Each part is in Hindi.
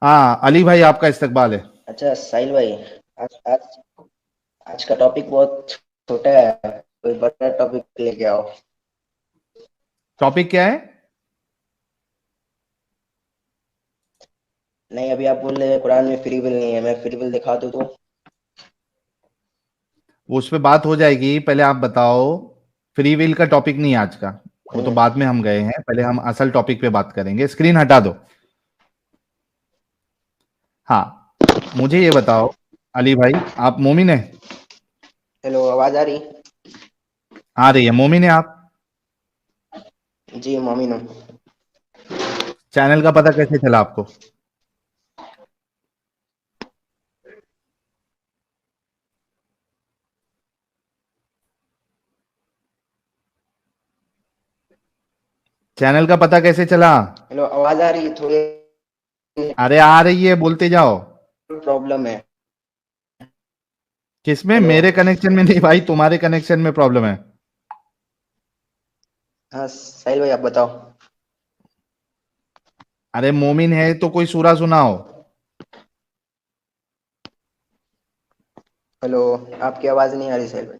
हाँ अली भाई, आपका इस्तकबाल है। अच्छा साहिल भाई, आज आज आज का टॉपिक बहुत छोटा है। कोई बड़ा टॉपिक लेके आओ। टॉपिक क्या है? नहीं, अभी आप बोल रहे हैं कुरान में फ्री विल नहीं है, मैं फ्री विल दिखा दूँ तो? वो उस पे बात हो जाएगी, पहले आप बताओ। फ्री विल का टॉपिक नहीं है आज का। वो तो हम्म, बाद में हम गए हैं, पहले हम असल टॉपिक पे बात करेंगे। स्क्रीन हटा दो। हाँ, मुझे ये बताओ अली भाई, आप मोमिन है? हेलो, आवाज आ रही? आ रही है। मोमिन है आप? जी मोमिन हूँ। चैनल का पता कैसे चला आपको? चैनल का पता कैसे चला? हेलो, आवाज आ रही है? थोड़ी अरे आ रही है, बोलते जाओ। प्रॉब्लम है। किसमें? हेलो। मेरे कनेक्शन में नहीं भाई, तुम्हारे कनेक्शन में प्रॉब्लम है। हाँ साहिल भाई, आप बताओ। अरे मोमिन है तो कोई सूरा सुनाओ। हेलो, आपकी आवाज नहीं आ रही साहिल भाई।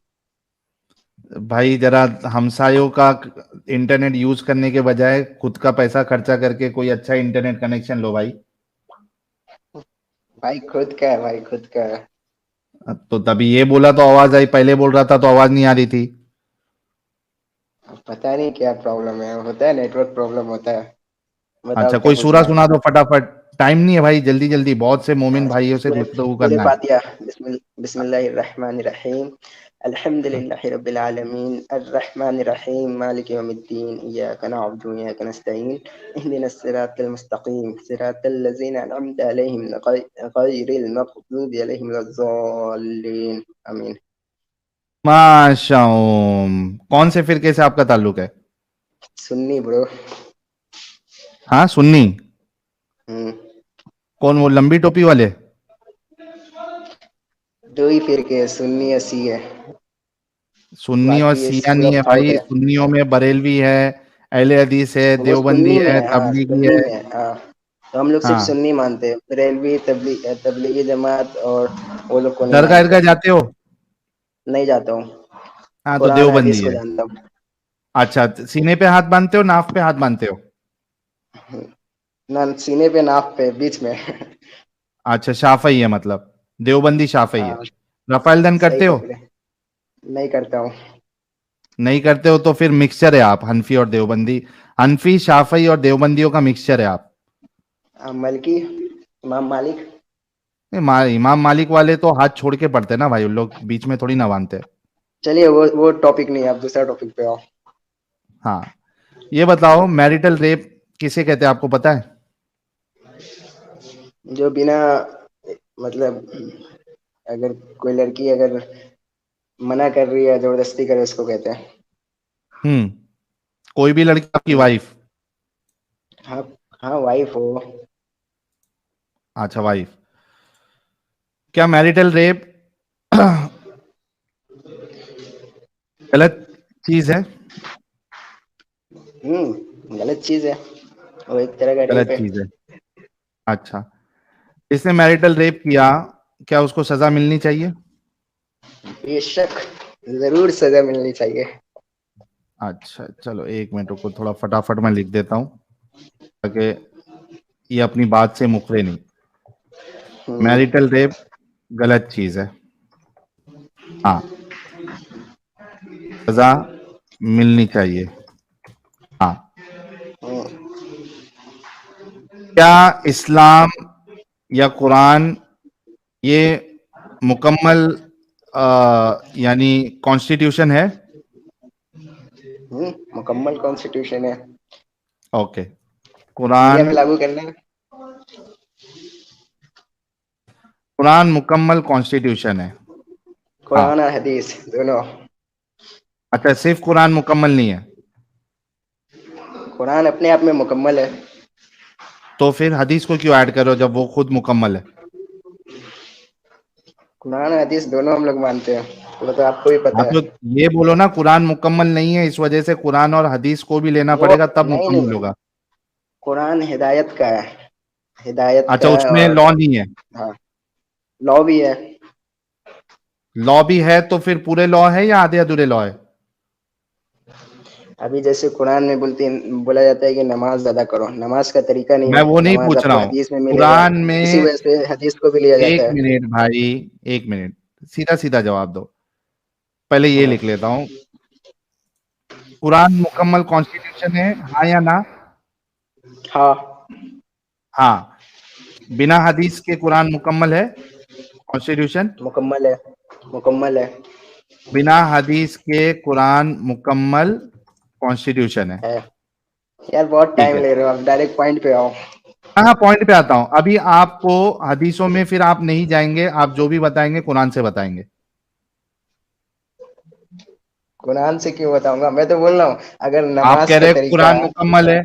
भाई जरा हमसायों का इंटरनेट यूज करने के बजाय खुद का पैसा खर्चा करके कोई अच्छा इंटरनेट कनेक्शन लो भाई। भाई खुद का है, भाई खुद का है। तो तभी ये बोला तो आवाज आई, पहले बोल रहा था तो आवाज नहीं आ रही थी। पता नहीं क्या प्रॉब्लम है, होता है, नेटवर्क प्रॉब्लम होता है। बताओ अच्छा, क्या कोई सूरा पूछना है। सुना दो फटाफट। टाइम नहीं है भाई, जल्दी जल्दी, बहुत से मोमिन हाँ, भाइयों से सूरह गुफ्तगू सूरह करना है। फातिहा। बिस्मिल्लाहिर्रहमानिर्रहीम। अल्हम्दुलिल्लाहि रब्बिल आलमीन अर्रहमानिर्रहीम मालिकि यौमिद्दीन इय्याका नअबुदु व इय्याका नस्तईन इहदिनस सिरातल मुस्तकीम सिरातल लज़ीना अनअमता अलैहिम गैरिल मग़दूबि अलैहिम वलद्दाल्लीन। आमीन। माशा। कौन से फिरके से आपका ताल्लुक है? सुन्नी ब्रो। हाँ सुन्नी। हम्म। कौन, वो लंबी टोपी वाले? दो ही फिरके, सुन्नी और शिया। सुन्नी और बाकी ये शिया स्कूल नहीं ऑफ है थॉट भाई, है। सुन्नियों में बरेलवी है, अहले हदीस है, वो देवबंदी सुन्नी में है, है, हाँ तबलीगी सुन्नी है। में है, हाँ। तो हम लोग सिर्फ हाँ। सुन्नी मानते हैं, बरेलवी तबलीगी जमात और वो लोग को नहीं दरगाह मानते। अरगाह जाते हो? नहीं जाता हूँ। हाँ तो कुरान हदीस देवबंदी को है। जानता हूँ। अच्छा, सीने पे हाथ बांधते हो, नाफ पे हाथ बांधते हो? ना सीने पे, नाप पे, बीच में। अच्छा, शाफई है मतलब। देवबंदी शाफई है। हाँ, रफाइल दन सही करते हो? पकड़े। नहीं करता हूँ। नहीं करते हो तो फिर मिक्सचर है आप, हनफी और देवबंदी। हनफी, शाफई और देवबंदियों का मिक्सचर है आप। मलकी, इमाम मालिक। इमाम मालिक वाले तो हाथ छोड़ के पढ़ते ना भाई, उन लोग बीच में थोड़ी ना बांधते। चलिए, वो टॉपिक नहीं है, आप दूसरा टॉपिक पे आओ। हाँ, ये बताओ मैरिटल रेप किसे कहते हैं, आपको पता है? जो बिना, मतलब, अगर कोई लड़की अगर मना कर रही है, जबरदस्ती करे, उसको कहते हैं। हम्म। कोई भी लड़की, आपकी हम्म, वाइफ? हाँ। हाँ, वाइफ हो। अच्छा वाइफ। क्या मैरिटल रेप गलत चीज है? गलत चीज है। वो एक तरह का रेप गलत है। चीज है। अच्छा, इसने मैरिटल रेप किया, क्या उसको सजा मिलनी चाहिए? बेशक, जरूर सजा मिलनी चाहिए। अच्छा चलो, एक मिनट को थोड़ा फटाफट मैं लिख देता हूँ, ताकि ये अपनी बात से मुकरे नहीं। हम्म। मैरिटल रेप गलत चीज है। हाँ, सजा मिलनी चाहिए। हाँ। हम्म। क्या इस्लाम या कुरान ये मुकम्मल यानी कॉन्स्टिट्यूशन है? मुकम्मल कॉन्स्टिट्यूशन है। ओके। इंडिया कुरान, में लागू करना है। कुरान मुकम्मल कॉन्स्टिट्यूशन है। हाँ। कुरान और हदीस दोनों। अच्छा, सिर्फ कुरान मुकम्मल नहीं है? कुरान अपने आप में मुकम्मल है। तो फिर हदीस को क्यों ऐड करो जब वो खुद मुकम्मल है? कुरान और हदीस दोनों हम लोग मानते हैं। वो तो आपको भी हाँ पता तो है। ये बोलो ना, कुरान मुकम्मल नहीं है, इस वजह से कुरान और हदीस को भी लेना वो पड़ेगा, तब नहीं मुकम्मल नहीं, होगा। कुरान हिदायत का है। हिदायत अच्छा, का उसमें और लॉ नहीं है? हाँ, लॉ भी है। लॉ भी है तो फिर पूरे लॉ है या आधे अधूरे लॉ है? अभी जैसे कुरान में बोला जाता है कि नमाज अदा करो, नमाज का तरीका नहीं मैं है, वो नहीं नमाज पूछ रहा आपको हूँ। हदीस में मिलेगा, कुरान इसी में, वजह से हदीस को भी लिया एक जाता है। मिनट भाई, एक मिनट, सीधा सीधा जवाब दो। पहले ये हाँ लिख लेता हूँ। कुरान मुकम्मल कॉन्स्टिट्यूशन है, हाँ या ना? हाँ, हाँ। बिना हदीस के कुरान मुकम्मल है कॉन्स्टिट्यूशन? मुकम्मल है, मुकम्मल है। बिना हदीस के कुरान मुकम्मल कॉन्स्टिट्यूशन है। है यार, बहुत ठीक टाइम है। ले रहे हो आप, डायरेक्ट पॉइंट पे आओ। हाँ, पॉइंट पे आता हूं अभी। आपको हदीसों में फिर आप नहीं जाएंगे, आप जो भी बताएंगे कुरान से बताएंगे। कुरान से क्यों बताऊंगा, मैं तो बोल रहा हूँ अगर आप नमाज कह का रहे हैं तरीका। कुरान मुकम्मल है,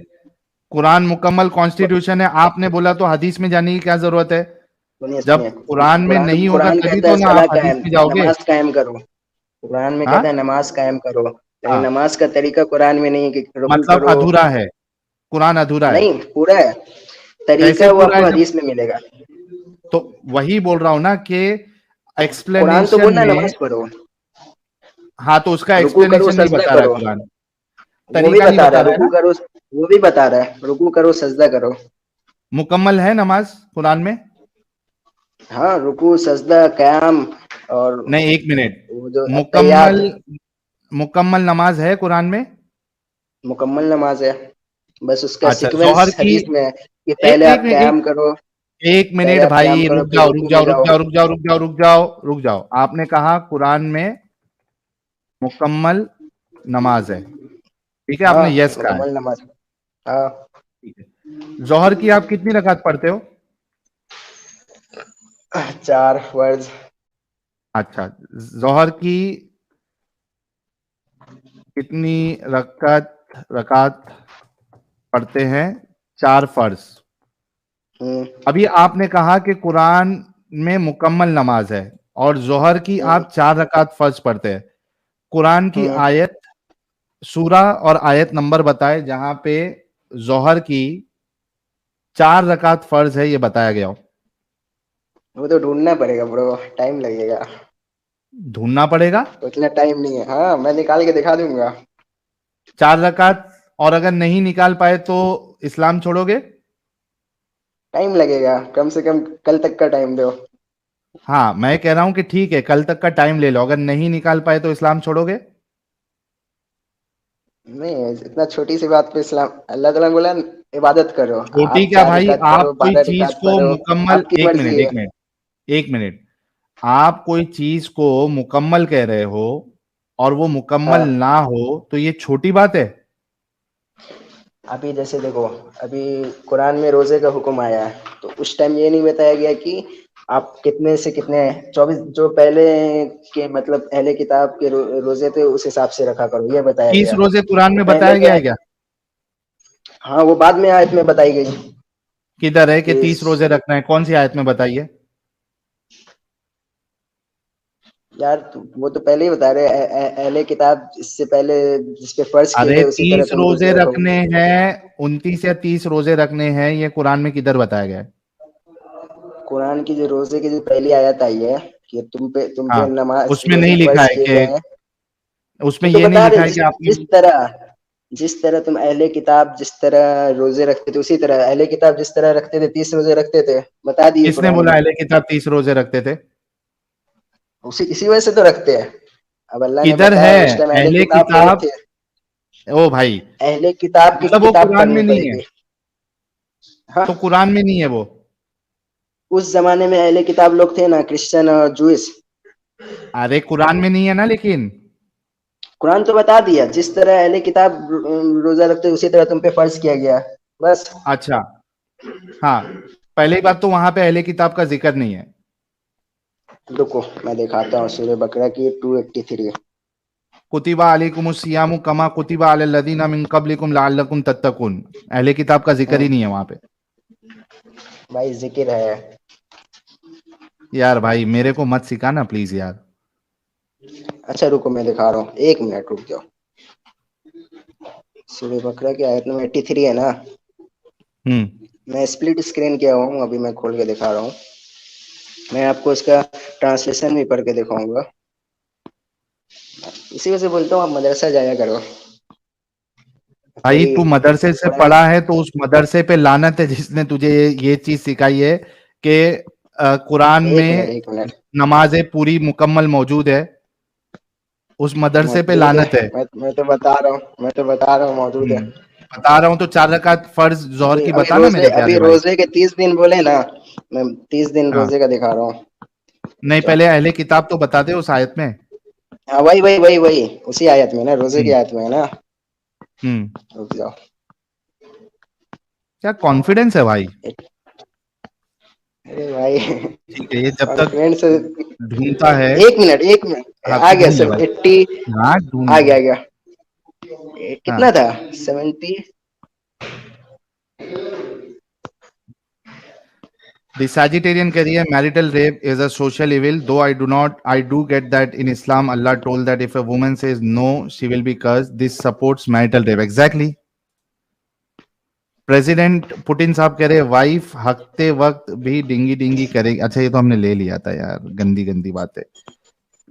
कुरान मुकम्मल कॉन्स्टिट्यूशन है, आपने बोला तो हदीस में जाने की क्या जरूरत है? सुनिए जब सुनिए, कुरान में कुरान नहीं होगा कुरान तभी कहता तो है ना सला आप हदीस कायम, में जाओगे। नमाज कायम करो। कुरान में कहता हाँ। है नमाज कायम करो, लेकिन हाँ, नमाज का तरीका कुरान में नहीं है कि रुकू मतलब करो। अधूरा है, कुरान अधूरा है। नहीं, पूरा है, कैसे तरीका वो पूरा आपको है जब? हदीस में मिलेगा। तो वही बोल रहा हूं ना कि कुरान तो एक्सप्लेनेशन बोलना में। नमाज पढ़ो, हाँ, तो उसका रुकू करो, एक्सप्लेनेशन नहीं सजदा बता रहा है करो। कुरान, वो भी तरीका नहीं बता रहा बता है, रहा है रुकू ना। करो, वो भी बता रहा है, रुकू करो, सजदा करो। मुकम्मल है नमाज कुरान में? हाँ, रुकू, सजदा, कयाम और नहीं, एक मिनट। वो जो मुकम्मल, अत्तहियात। मुकम्मल नमाज है कुरान में? मुकम्मल नमाज है, बस उसका अच्छा, जोहर सीक्वेंस की, हदीस में है कि एक पहले एक आप एक कयाम करो, एक पहले मिनट आप कयाम भाई, करो, रुक फिर जाओ रुक रुकू में जाओ रुक जाओ। जाओ रुक जाओ रुक जाओ रुक जाओ रुक जाओ। आपने कहा कुरान में मुकम्मल नमाज है, ठीक है, हाँ, आपने यस कहा है। मुकम्मल नमाज। हाँ, ठीक है। जोहर की आप कितनी रकात पढ़ते हो? 4 फर्ज। अच्छा, जोहर की कितनी रकात रकात पढ़ते हैं? 4 फर्ज। हम्म, अभी आपने कहा कि कुरान में मुकम्मल नमाज है और जोहर की हम्म, आप 4 रकात फर्ज पढ़ते हैं। कुरान की हम्म। आयत, सूरा और आयत नंबर बताए जहां पे जोहर की 4 रकात फर्ज है, ये बताया गया हो। वो तो ढूंढना पड़ेगा ब्रो, टाइम लगेगा। ढूंढना पड़ेगा। उतना टाइम नहीं है, हाँ मैं निकाल के दिखा दूंगा। 4 रकात, और अगर नहीं निकाल पाए तो इस्लाम छोड़ोगे? टाइम लगेगा, कम से कम कल तक का टाइम दो। हाँ, मैं कह रहा हूं कि ठीक है, कल तक का टाइम ले लो, अगर नहीं निकाल पाए तो इस्लाम छोड़ोगे? नहीं, इतना छोटी सी बात पे इस्लाम, अल्लाह ताला ने बोला इबादत करो। छोटी आप क्या चार भाई, रिकात आप पढ़ो, कोई 12 चीज रिकात को पढ़ो, मुकम्मल, आपकी एक मिनट मर्जी एक है। मिनट एक मिनट, आप कोई चीज को मुकम्मल कह रहे हो और वो मुकम्मल हाँ, ना हो तो ये छोटी बात है? अभी जैसे देखो, अभी कुरान में रोजे का हुक्म आया है, तो उस टाइम ये नहीं बताया गया कि आप कितने से कितने 24 जो पहले के मतलब अहले किताब के रोजे थे उस हिसाब से रखा करो, ये बताया 30 गया। रोजे कुरान तो में पहले बताया के, गया है क्या? हाँ वो बाद में आयत में बताई गई किधर है कि कि 30 रोजे रखना है? कौन सी आयत में बताइए। यार वो तो पहले ही बता रहे अहले किताब इससे पहले जिस पे फर्ज किए अरे, गए उसी तरह 30 तुम रोजे रोजे रखो। रखने हैं, 29 या 30 रोजे रखने हैं, ये कुरान में किधर बताया गया है? कुरान की जो रोजे की जो पहली आयत आई है कि तुम पे हाँ, नमाज उसमें रोजे नहीं लिखा फर्ज है किए गए कि, हैं। उसमें वो तो ये नहीं बता रहे लिखा है कि आपने। जिस तरह तुम अहले किताब जिस तरह रोजे रखते थे उसी तरह अहले किताब जिस तरह रखते थे 30 रोजे रखते थे, बता दिए किसने कुरान बोला में। अहले किताब 30 रोजे रखते थे? उसी इसी वजह से तो रखते हैं। अब अल्लाह ने किधर है बताया उस टाइम अहले अहले किताब बहुत किताब? थे। ओ भाई, अहले किताब की मतलब वो किताब कुरान पढ़नी में नहीं है? पड़ेगी। हाँ, तो कुरान में नहीं है वो? उस जमाने में अहले किताब लोग थे ना, क्रिश्चियन और जूस। अरे, कुरान में नहीं है ना लेकिन। कुरान तो बता दिया जिस तरह अहले किताब रोजा रखते उसी तरह तुम पे फर्ज किया गया, बस। अच्छा। हाँ, पहली बात तो वहां पे अहले किताब का जिक्र नहीं है। रुको मैं दिखाता हूँ, सूरह बकरा की 283। कुतिबा अलैकुमुस सियामु कमा कुतिबा अलल लदीना मिन कब्लिकुम लअल्लकुम तत्तकुन। अहले किताब का जिक्र ही नहीं है वहां पे। भाई जिक्र है। यार भाई, मेरे को मत सिखा ना प्लीज यार। अच्छा रुको मैं दिखा रहा हूँ, 1 मिनट रुक जाओ। सूरह बकरा की आयत नंबर 83 है ना। हम्म। मैं स्प्लिट स्क्रीन किया हूँ, अभी मैं खोल के दिखा रहा हूँ। मैं आपको इसका ट्रांसलेशन भी पढ़ के दिखाऊंगा। इसी वजह से बोलता हूँ आप मदरसा जाया करो। भाई थोड़ी तू मदरसे से कुरान। पढ़ा है तो उस मदरसे पे लानत है जिसने तुझे ये चीज सिखाई है कि कुरान एक मिनट, में एक मिनट। नमाजें पूरी मुकम्मल मौजूद है। उस मदरसे पे मौजूद है। लानत है। मैं तो बता रहा हूँ, मैं तो बता रहा हूँ मौजूद है। हम्म, बता रहा हूँ तो 4 रकात फर्ज जोहर अभी की अभी बता ना रोजे मेरे अभी प्यारे भाई। रोजे के 30 दिन बोले ना। मैं 30 दिन हाँ, रोजे का दिखा रहा हूँ। रुक नहीं जाओ। पहले अहले किताब तो बता दे उस आयत में। हाँ, वही वही वही वही उसी आयत में ना, रोजे की हम्म। आयत में है ना। हम्म। रुक जाओ। क्या कॉन्फिडेंस है भाई। अरे भाई। ठीक है, ये जब तक कॉन्फिडेंस। ढूंढता है। एक मिनट, एक मिनट, हाँ आ तू गया ढूंढ ले सब भाई। 80। हाँ ढूंढ आ ले। गया, आ गया। कितना हाँ, था? 70। The Sagittarian career marital rape is a social evil. Though I do get that in Islam, Allah told that if a woman says no, she will be cursed. This supports marital rape. Exactly. President Putin साहब कह रहे वाइफ हकते वक्त भी डिंगी डिंगी करेगी। अच्छा ये तो हमने ले लिया था यार, गंदी गंदी बातें।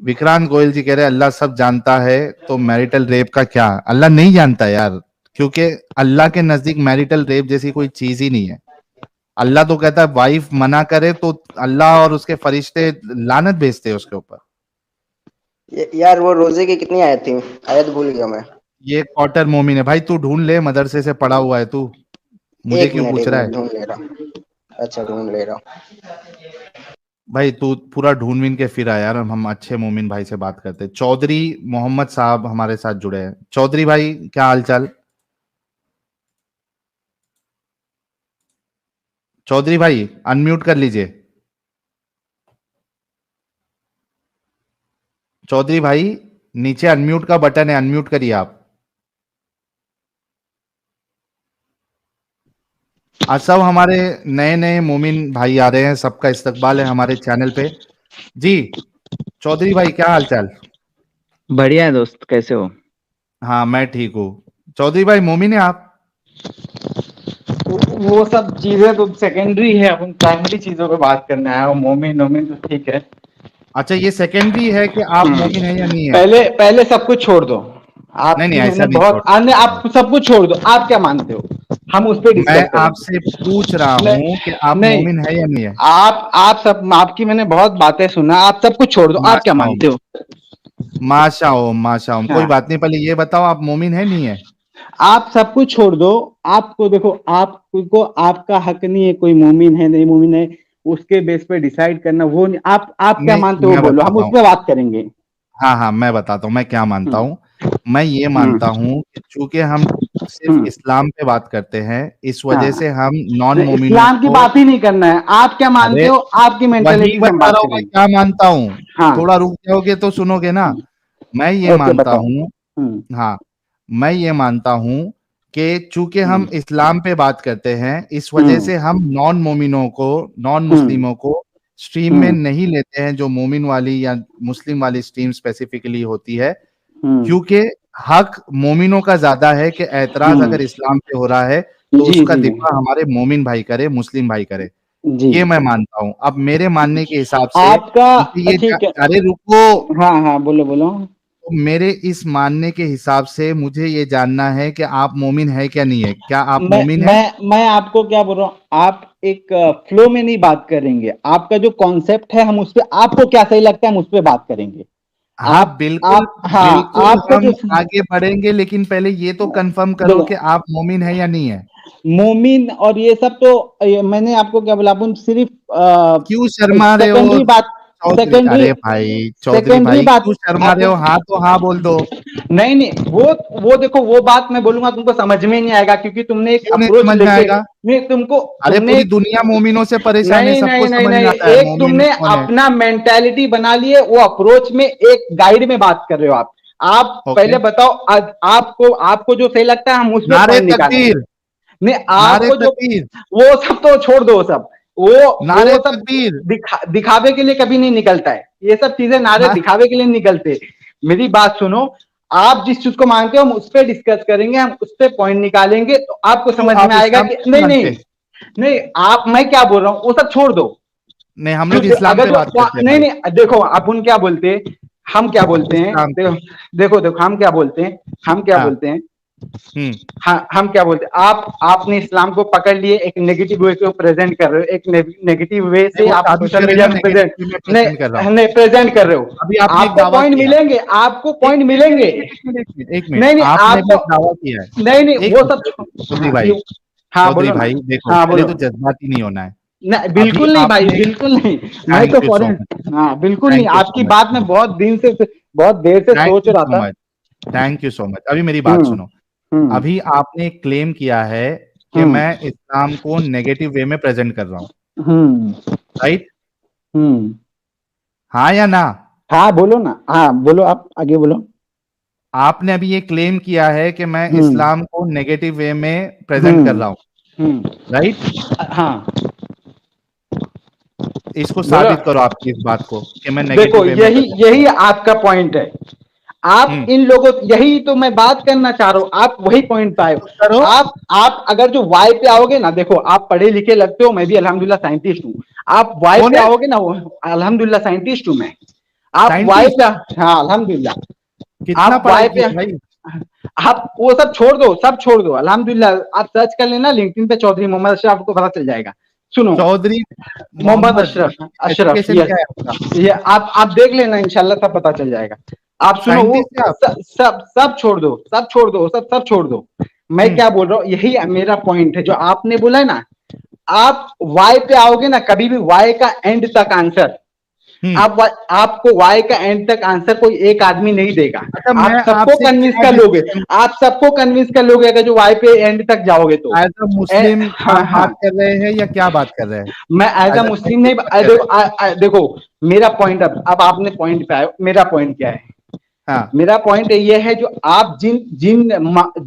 विक्रांत गोयल जी कह रहे अल्लाह सब जानता है तो मैरिटल रेप का क्या। अल्लाह नहीं जानता यार, क्योंकि अल्लाह के नजदीक मैरिटल रेप जैसी कोई चीज ही नहीं है। अल्लाह तो कहता है वाइफ मना करे तो अल्लाह और उसके फरिश्ते लानत भेजते हैं उसके ऊपर। यार वो रोजे की कितनी आयत थी? आयत भूल गया मैं। ये क्वार्टर मोमिन है भाई, तू ढूंढ ले, मदरसे से पढ़ा हुआ है तू, मुझे क्यों पूछ एक रहा है। मिनट ढूंढ ले रहा हूँ। अच्छा, ढूंढ ले रहा हूँ। भाई तू पूरा ढूंढ विन के फिर आया यार, हम अच्छे मोमिन भाई से बात करते हैं। चौधरी मोहम्मद साहब हमारे साथ जुड़े हैं। चौधरी भाई क्या हाल चाल। चौधरी भाई अनम्यूट कर लीजिए। चौधरी भाई नीचे अनम्यूट का बटन है, अनम्यूट करिए आप। आज सब हमारे नए नए मोमिन भाई आ रहे हैं, सबका इस्तकबाल है हमारे चैनल पे जी। चौधरी भाई क्या हाल चाल। बढ़िया है दोस्त, कैसे हो? हाँ मैं ठीक हूँ। चौधरी भाई मोमिन है आप। वो सब चीजें तो सेकेंडरी है, अपन प्राइमरी चीजों पे बात करना है। वो मोमिन नोमिन तो ठीक है। अच्छा ये सेकेंडरी है कि आप मोमिन है या नहीं है। पहले पहले सब कुछ छोड़ दो। नहीं नहीं आपकी ऐसा मैंने नहीं बहुत छोड़ना अन्य, छोड़ना। आप सब कुछ छोड़ दो। आप क्या मानते हो, हम उस पर मैं डिस्कस आपसे करेंगे। पूछ रहा हूं कि नहीं आप नहीं, मोमिन है या नहीं है। आप सब, आपकी मैंने बहुत बातें सुना। आप सब कुछ छोड़ दो, आप क्या माशाओ मानते हो? माशाओ कोई हाँ, बात नहीं, पहले ये बताओ आप मोमिन है नहीं है। आप सब कुछ छोड़ दो। आपको देखो, आपको आपका हक नहीं है कोई मोमिन है नहीं मोमिन है उसके बेस पे डिसाइड करना। वो नहीं, आप क्या मानते नहीं हो वो मैं बोलो, हम बताता उस हूँ। पर बात करेंगे। हाँ हाँ मैं बताता हूँ मैं क्या मानता हम्म हूँ। मैं ये मानता हम्म हूँ कि चूंकि हम सिर्फ हम्म इस्लाम पे बात करते हैं, इस वजह हाँ, से हम नॉन तो मोमिनों इस्लाम की को। बात ही नहीं करना है। आप क्या मानते अरे हो, आपकी वही मेंटेलिटी से हम बता बात रहा हूँ मैं करेंगे। क्या मानता हूँ। हाँ, थोड़ा रुक जाओगे तो सुनोगे ना। मैं ये ओके मानता बताओ। हूँ। हाँ, मैं ये मानता हूँ कि चूंकि हम्म हम इस्लाम पे बात करते हैं, इस वजह हम्म से हम नॉन मोमिनों को, नॉन हम्म मुस्लिमों को स्ट्रीम में हम्म नहीं लेते हैं, जो मोमिन वाली या मुस्लिम वाली स्ट्रीम स्पेसिफिकली होती है। हम्म क्योंकि हक मोमिनों का ज्यादा है कि ऐतराज हम्म अगर इस्लाम पे हो रहा है तो जी उसका जी दिफा हमारे मोमिन भाई करे, मुस्लिम भाई करे। जी। ये मैं मानता हूं। अब मेरे मानने के हिसाब से आपका मुझे ठीक है। अरे रुको। हाँ हाँ, बोलो बोलो। तो मेरे इस मानने के हिसाब से मुझे ये जानना है कि आप मोमिन है क्या नहीं है, क्या आप मैं मोमिन है। मैं आपको क्या बोल रहा हूँ, आप एक फ्लो में नहीं बात करेंगे। आपका जो कॉन्सेप्ट है, हम उस पे, आपको क्या सही लगता है हम उस पे बात करेंगे। हाँ बिल्कुल। आप हाँ, बिल्कुल आपको हम जो आगे बढ़ेंगे, लेकिन पहले ये तो कंफर्म करो देखो, कि आप मोमिन है या नहीं है। मोमिन और ये सब तो मैंने आपको क्या बोला, अपन सिर्फ क्यों शर्मा रहे हो सेकेंडरी बात, चौधरी। सेकेंडरी अरे भाई चौधरी सेकेंडरी भाई बात। क्यों शर्मा रहे हो, अपन हाँ तो हाँ बोल दो। नहीं नहीं, वो देखो, वो बात मैं बोलूंगा तुमको समझ में नहीं आएगा, क्योंकि तुमने एक क्यों नहीं अप्रोच समझ में लेके, आएगा। नहीं तुमको, अरे तुमने पूरी दुनिया मोमिनों से परेशान है, नहीं सबको नहीं नहीं समझ में नहीं, आता है एक मोमिन तुमने कौन है। अपना मेंटेलिटी बना लिए, वो अप्रोच में एक गाइड में बात कर रहे हो आप ओके। पहले बताओ, आपको आपको जो सही लगता है हम उस पर नारे पॉइंट निकालेंगे। तकबीर। नहीं, नारे आपको जो, तकबीर। वो सब तो छोड़ दो। वो सब, नारे वो सब तकबीर। दिखावे के लिए कभी नहीं निकलता है। ये सब चीजें नारे ना, दिखावे के लिए निकलते। मेरी बात सुनो, आप जिस चीज को मानते हो हम उस पर डिस्कस करेंगे, हम उस पर पॉइंट निकालेंगे, तो आपको क्यों समझ में आप आएगा इस्लाम कि को नहीं नहीं नहीं, मानते। नहीं, आप, मैं क्या बोल रहा हूँ वो सब छोड़ दो। नहीं, हम लोग क्योंकि इस्लाम अगर पे जो बात करते हैं नहीं भाई। नहीं देखो अपन क्या बोलते हैं, हम क्या बोलते हैं, इस्लाम पे। देखो देखो हम क्या बोलते हैं, हम क्या हाँ। बोलते हैं, हम्म। हम क्या बोलते हैं, आपने इस्लाम को पकड़ लिए, एक नेगेटिव वे को प्रेजेंट कर रहे हो, एक नेगेटिव वे नहीं, से वो आप साबित सोशल करें मीडिया ना, में प्रेजेंट नेगेटिव में प्रेजेंट कर रहा हूँ। नहीं प्रेजेंट कर रहे हो। अभी आपने एक आपको दावा पॉइंट किया। मिलेंगे, आपको पॉइंट मिलेंगे। एक मिनट, नहीं नहीं आपने भी आपको, एक दावा किया है। नहीं नहीं एक वो मिनट, सब चौधरी हाँ भाई, हाँ चौधरी बोलो ना। भाई देखो, हाँ पहले बोलो। तो जज्बाती नहीं होना है। नहीं अभी बिल्कुल नहीं भाई, आपने, बिल्कुल नहीं। मैं थैंक तो यू सो फॉरेन, मच, हाँ बिल्कुल नहीं, थैंक यू सो आपकी मच, बात में बहुत दिन से, बहुत देर से थैंक सोच यू रहा सो था। Much, thank you so much. अभी मेरी बात हम्म सुनो। हम्म अभी आपने क्लेम किया है कि हम्म मैं इस्लाम को नेगेटिव वे में प्रेजेंट कर रहा हूँ, हम्म राइट? हम्म हाँ या ना? हाँ बोलो ना, हाँ बोलो, आप आगे बोलो। आपने अभी ये क्लेम किया है कि मैं हम्म इस्लाम को नेगेटिव वे में प्रेजेंट कर हम्म रहा हूँ, हम्म राइट? हाँ इसको बोलो। साबित करो आपकी इस बात को कि मैं देखो नेगेटिव वे में यही प्रेजेंट कर यही रहा आपका पॉइंट है। आप हूँ। इन लोगों, यही तो मैं बात करना चाह रहा हूँ, आप वही पॉइंट पे आए हो। करो। आप अगर जो वाई पे आओगे ना, देखो आप पढ़े लिखे लगते हो, मैं भी अल्हम्दुलिल्लाह साइंटिस्ट हूँ। आप वाई कौन पे है? आओगे ना, अल्हम्दुलिल्लाह साइंटिस्ट हूँ मैं। आप वाई साइंटिस्ट? पे, हाँ अल्हम्दुलिल्लाह। कितना आप पढ़ाई वाई पे, किया भाई? आप वो सब छोड़ दो, सब छोड़ दो अल्हम्दुलिल्लाह। आप सर्च कर लेना लिंक्डइन पे, चौधरी मोहम्मद अशरफ, आपको पता चल जाएगा। सुनो, चौधरी मोहम्मद मोहम्मद, अशरफ, अशरफ एजुकेशन ये क्या है आपका? ये आप देख लेना, इंशाल्लाह सब पता चल जाएगा। आप सुनो, वो साइंटिस्ट है आप? सब छोड़ दो, सब छोड़ दो, सब छोड़ दो। मैं हम्म। क्या बोल रहा हूँ, यही मेरा पॉइंट है जो आपने बोला है ना। आप वाई पे आओगे ना, कभी भी वाई का एंड तक आंसर, हम्म। आपको वाई का एंड तक आंसर कोई एक आदमी नहीं देगा। अच्छा, आप मैं सबको आपसे कन्विंस क्या कर लोगे, डिस्कशन, आप सबको कन्विंस कर लोगे अगर जो वाई पे एंड तक जाओगे तो। एज अ मुस्लिम हाँ आप हाँ, बात कर रहे हैं या क्या बात कर रहे हैं? मैं एज अ एज अ मुस्लिम नहीं, साइंटिस्ट बात कर देखो रहे देखो मेरा पॉइंट, अब आपने पॉइंट पे आए, मेरा पॉइंट क्या है। हैं? हाँ। मेरा पॉइंट ये है, जो आप जिन जिन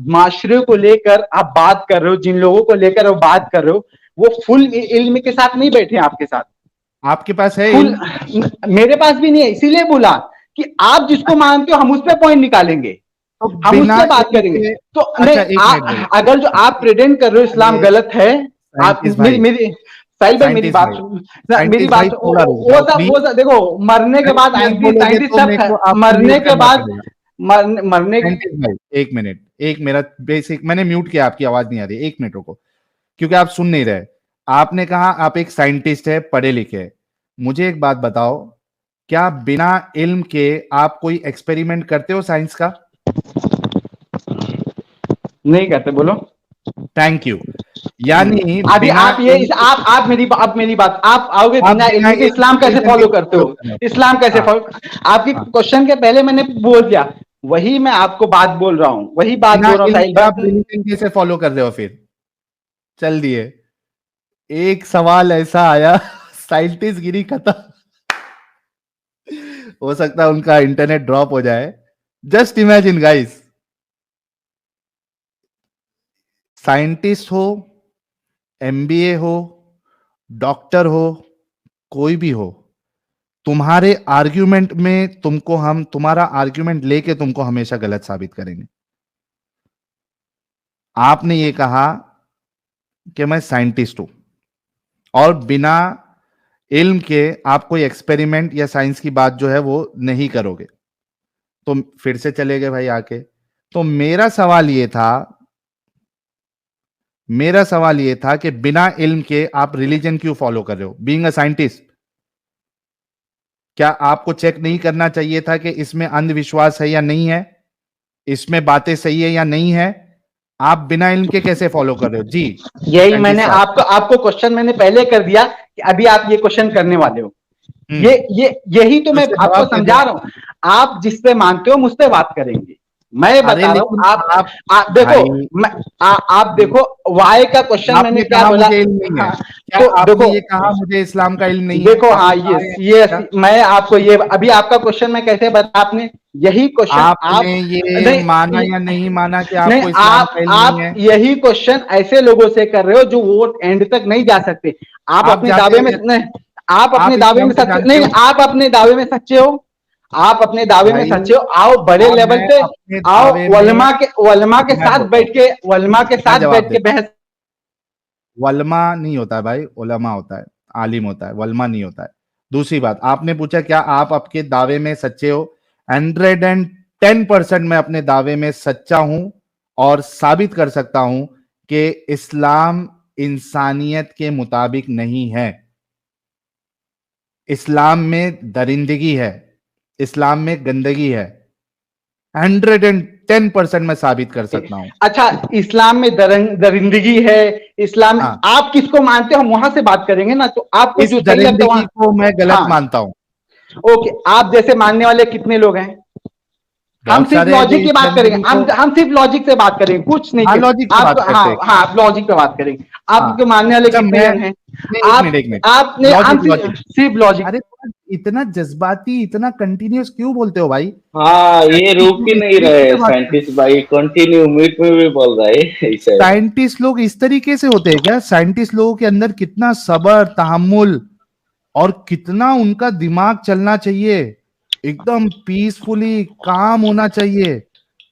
माशरे को लेकर आप बात कर रहे हो, जिन लोगों को लेकर आप बात कर रहे हो, वो फुल इल्म के साथ नहीं बैठे हैं आपके साथ। आपके पास है फुल, इल्म? मेरे पास भी नहीं है, इसीलिए बोला कि आप जिसको मानते हो हम उस पर पॉइंट निकालेंगे, तो हम उस बिना पर बात इल्म करेंगे। के, तो अच्छा नहीं, एक मिनट भाई, अगर जो आप प्रेजेंट कर रहे हो इस्लाम ये गलत है, आप साइंटिस्ट मेरी भाई, मेरी साहिल भाई मेरी साइंटिस्ट बात भाई, सुन, मेरी साइंटिस्ट बात भाई सुन, थोड़ा रुक वो जाओ सब प्लीज। देखो, मरने के बाद प्लीज एंटी बोलोगे साइंटिस्ट तो सब मेरे को आपको मरने म्यूट के करना बाद, पड़ेगा। मरने के, साइंटिस्ट भाई एक मिनट, एक मेरा बेसिक, मैंने म्यूट किया, आपकी आवाज नहीं आ रही, एक मिनट रुको, क्योंकि आप सुन नहीं रहे। आपने कहा आप एक साइंटिस्ट है, पढ़े लिखे हैं। मुझे एक बात बताओ, क्या बिना इल्म के आप कोई एक्सपेरिमेंट करते हो साइंस का? नहीं करते, बोलो। Thank you. यानी अभी बिना आप ये इल्म के, आप मेरी बात, आप आओगे आप बिना बिना इल्म के, इल्म इस्लाम के कैसे रिलीजन फॉलो कैसे करते फॉलो हो, कर रहे हो? इस्लाम कैसे हाँ, फॉलो, आपकी हाँ। क्वेश्चन के पहले मैंने बोल दिया, वही मैं आपको बात बोल रहा हूँ, वही बात बिना बोल रहा हूँ इल्म साहिल के आप भाई। रिलीजन कैसे फॉलो कर रहे हो फिर? चल दिए। एक सवाल ऐसा आया, साइंटिस्ट गिरी खत्म। हो सकता है उनका इंटरनेट ड्रॉप हो जाए। जस्ट इमेजिन गाइस, साइंटिस्ट हो, एमबीए हो, डॉक्टर हो, कोई भी हो, तुम्हारे आर्ग्यूमेंट में तुमको हम, तुम्हारा आर्ग्यूमेंट लेके तुमको हमेशा गलत साबित करेंगे। आपने ये कहा कि मैं साइंटिस्ट हूं और बिना इल्म के आप कोई एक्सपेरिमेंट या साइंस की बात जो है वो नहीं करोगे, तो फिर से चले गए भाई आके। तो मेरा सवाल ये था कि बिना इल्म के आप रिलीजन क्यों फॉलो कर रहे हो? बीइंग अ साइंटिस्ट, क्या आपको चेक नहीं करना चाहिए था कि इसमें अंधविश्वास है या नहीं है, इसमें बातें सही है या नहीं है? आप बिना इल्म के कैसे फॉलो कर रहे हो जी? यही मैंने साइंटिस्ट साहब। आपको क्वेश्चन मैंने पहले कर दिया कि अभी आप ये क्वेश्चन करने वाले हो। हम्म। यही तो तो मैं इसका आपको जवाब दे दो। समझा रहा हूँ। आप जिस पे मानते हो मुझ पे बात करेंगे, मैं अरे बता रहा हूँ। लेकिन आप देखो, भाई, मैं आप देखो, वाई का क्वेश्चन मैंने आपने क्या कहा बोला। मुझे इल्म नहीं है, हाँ, क्या तो आपने देखो, ये कहा मुझे इस्लाम का इल्म नहीं है? देखो हाँ, आपने कहा है ये क्या? मैं आपको ये, अभी आपका क्वेश्चन मैं कैसे बता, आपने यही क्वेश्चन आप, आपने ये माना नहीं या नहीं माना कि नहीं, आपको इस्लाम का इल्म नहीं आप है? यही क्वेश्चन ऐसे लोगों से कर रहे हो जो वोट एंड तक नहीं जा सकते। आप आप अपने जाते दावे हो में क्या? नहीं, आप अपने आप दावे इस्लाम में को सच्चे जानते नहीं, हो? आप अपने दावे में सच्चे हो, आप अपने दावे में भाई, सच्चे हो, आओ बड़े अब लेवल मैं पे, अपने आओ दावे में, वलमा के मैं साथ बोलता हूँ, बैठ के, वलमा के मैं साथ जवाब बैठ के देता हूँ, बहस वलमा नहीं होता है भाई, उलमा होता है, आलिम होता है, वलमा नहीं होता है। दूसरी बात, आपने पूछा क्या आप आपके दावे में सच्चे हो? 110% मैं अपने दावे में सच्चा हूं और साबित कर सकता हूं कि इस्लाम इंसानियत के मुताबिक नहीं है। इस्लाम में दरिंदगी है, इस्लाम में गंदगी है। 110% मैं साबित कर सकता हूं। अच्छा, इस्लाम में दरिंदगी है, इस्लाम में हाँ, आप किसको मानते हो हम वहां से बात करेंगे ना, तो आपको इस जो सही लगता है दरिंदगी वहां। को मैं गलत हाँ, मानता हूं। ओके, आप जैसे मानने वाले कितने लोग हैं? हम बहुत सिर्फ सारे हैं जो लॉजिक की इस बात करेंगे, गंदगी को, हम सिर्फ लॉजिक से बात करेंगे, कुछ नहीं हाँ, के लॉजिक से आप, बात करते हाँ हैं। हाँ, आप लॉजिक पे बात करेंगे। हाँ, आपके मानने वाले अच्छा कितने मैं, जन हैं? नहीं, एक मिनट, एक मिनट, आपने लॉजिक, हम लॉजिक। सिर्फ लॉजिक। अरे इतना जज्बाती, इतना कंटिन्यूअस क्यों बोलते हो भाई? हाँ, ये रुक साइंटिस्ट ही लोग इस नहीं तरीके रहे से बात करते साइंटिस्ट भाई, कंटिन्यू मीट में भी बोल रहा है ऐसे। साइंटिस्ट लोग इस तरीके से होते हैं क्या? साइंटिस्ट लोगों के अंदर कितना सब्र, तहम्मुल और कितना उनका दिमाग चलना चाहिए, एकदम पीसफुली काम होना चाहिए।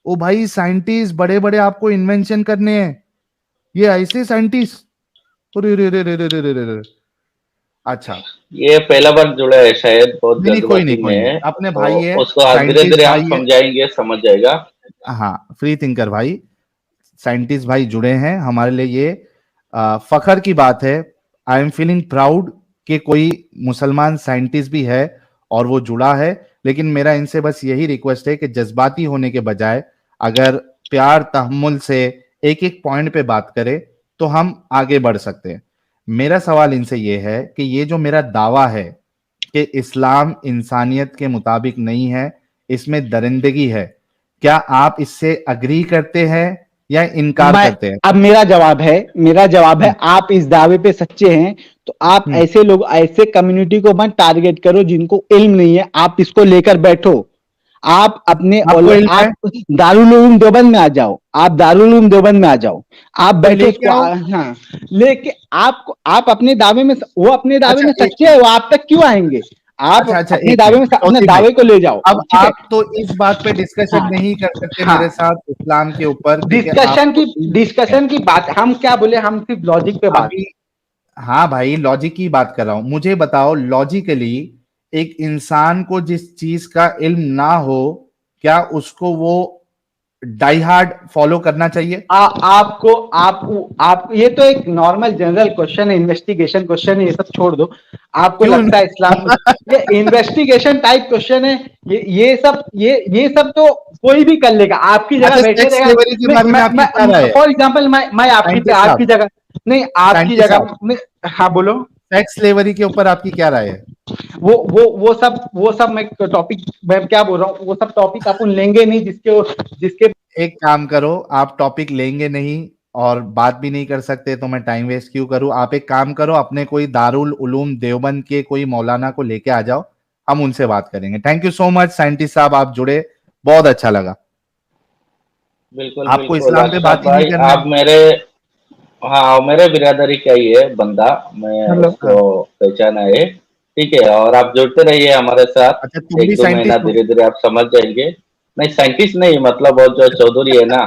ओ भाई, साइंटिस्ट बड़े बड़े आपको इन्वेंशन करने हैं, ये ऐसे साइंटिस्ट। अरे रे रे रे रे रे रे रे रे। अच्छा, ये पहला बार जुड़ा है शायद, बहुत नहीं नहीं, कोई नहीं, जल्दबाजी कोई में नहीं, है, अपने भाई तो है, उसको धीरे साइंटिस्ट धीरे हम भाई है। समझाएंगे, समझ जाएगा। हाँ, फ्री थिंकर भाई, साइंटिस्ट भाई जुड़े हैं हमारे लिए, ये फखर की बात है। आई एम फीलिंग प्राउड कि कोई मुसलमान साइंटिस्ट भी है और वो जुड़ा है। लेकिन मेरा इनसे बस यही रिक्वेस्ट है कि जज्बाती होने के बजाय अगर प्यार तहम्मुल से एक एक पॉइंट पे बात करें तो हम आगे बढ़ सकते हैं। मेरा सवाल इनसे ये है कि ये जो मेरा दावा है कि इस्लाम इंसानियत के मुताबिक नहीं है, इसमें दरिंदगी है, क्या आप इससे अग्री करते हैं या इनकार मैं करते हैं? अब मेरा जवाब है, आप इस दावे पे सच्चे हैं तो आप हम्म, ऐसे लोग, ऐसे कम्युनिटी को मत टारगेट करो जिनको इल्म नहीं है, आप इसको लेकर बैठो। आप अपने आपको इल्म है? आप दारुल उलूम देवबंद में आ जाओ, आप दारुल उलूम देवबंद में आ जाओ, आप तो बैठो लेके उसको आओ। हाँ, लेके आपको, आप अपने दावे में, वो अपने दावे अच्छा, में एक सच्चे है, मिनट। वो आप तक क्यों आएंगे? आप अच्छा अच्छा, अपने एक दावे में, मिनट, अपने चौधरी भाई, दावे को ले जाओ, अब ठीक है? आप तो इस बात पे डिस्कशन हाँ नहीं कर सकते मेरे हाँ, साथ इस्लाम के ऊपर, क्योंकि डिस्कशन आपको की इल्म नहीं है। डिस्कशन की बात हम क्या बोले, हम सिर्फ लॉजिक पे बात। अभी, हाँ भाई, लॉजिक की बात कर रहा हूं। मुझे बताओ लॉजिकली, एक इंसान को जिस चीज का इल्म ना हो, क्या उसको वो डाई हार्ड फॉलो करना चाहिए? आपको आप ये तो एक नॉर्मल जनरल क्वेश्चन है, इन्वेस्टिगेशन क्वेश्चन है, ये सब छोड़ दो। आपको क्यों? लगता है इस्लाम, ये इन्वेस्टिगेशन टाइप क्वेश्चन है, ये सब तो कोई भी कर लेगा, आपकी जगह अच्छा, बैठे सेक्स रहेगा। स्लेवरी के बारे में आपकी क्या राय मैं है, फॉर एग्जाम्पल, मैं आपकी साइंटिस्ट आपकी साहब? जगह, नहीं आपकी साइंटिस्ट साहब, जगह में, हाँ बोलो। सेक्स स्लेवरी के ऊपर आपकी क्या राय है? वो सब मैं क्या बोल रहा हूँ, वो सब टॉपिक अपन लेंगे नहीं जिसके जिसके एक काम करो, आप टॉपिक लेंगे नहीं और बात भी नहीं कर सकते तो मैं टाइम वेस्ट क्यों करूं? आप एक काम करो, अपने कोई दारुल उलूम देवबंद के कोई मौलाना को लेके आ जाओ, हम उनसे बात करेंगे। Thank you so much scientist साहब, आप जुड़े, बहुत अच्छा लगा। बिल्कुल आपको बिल्कुल इस्लाम पे अशरफ बात ही नहीं भाई, करना आप है? मेरे, हाँ मेरे बिरादरी का ही है बंदा, मैं हेलो, उसको हाँ, पहचाना है। ठीक है, और आप जुड़ते रहिए हमारे साथ, अच्छा, तुम भी एक दो महीना साइंटिस्ट हो? धीरे धीरे आप समझ जाएंगे। नहीं साइंटिस्ट नहीं, मतलब वो जो चौधरी है ना,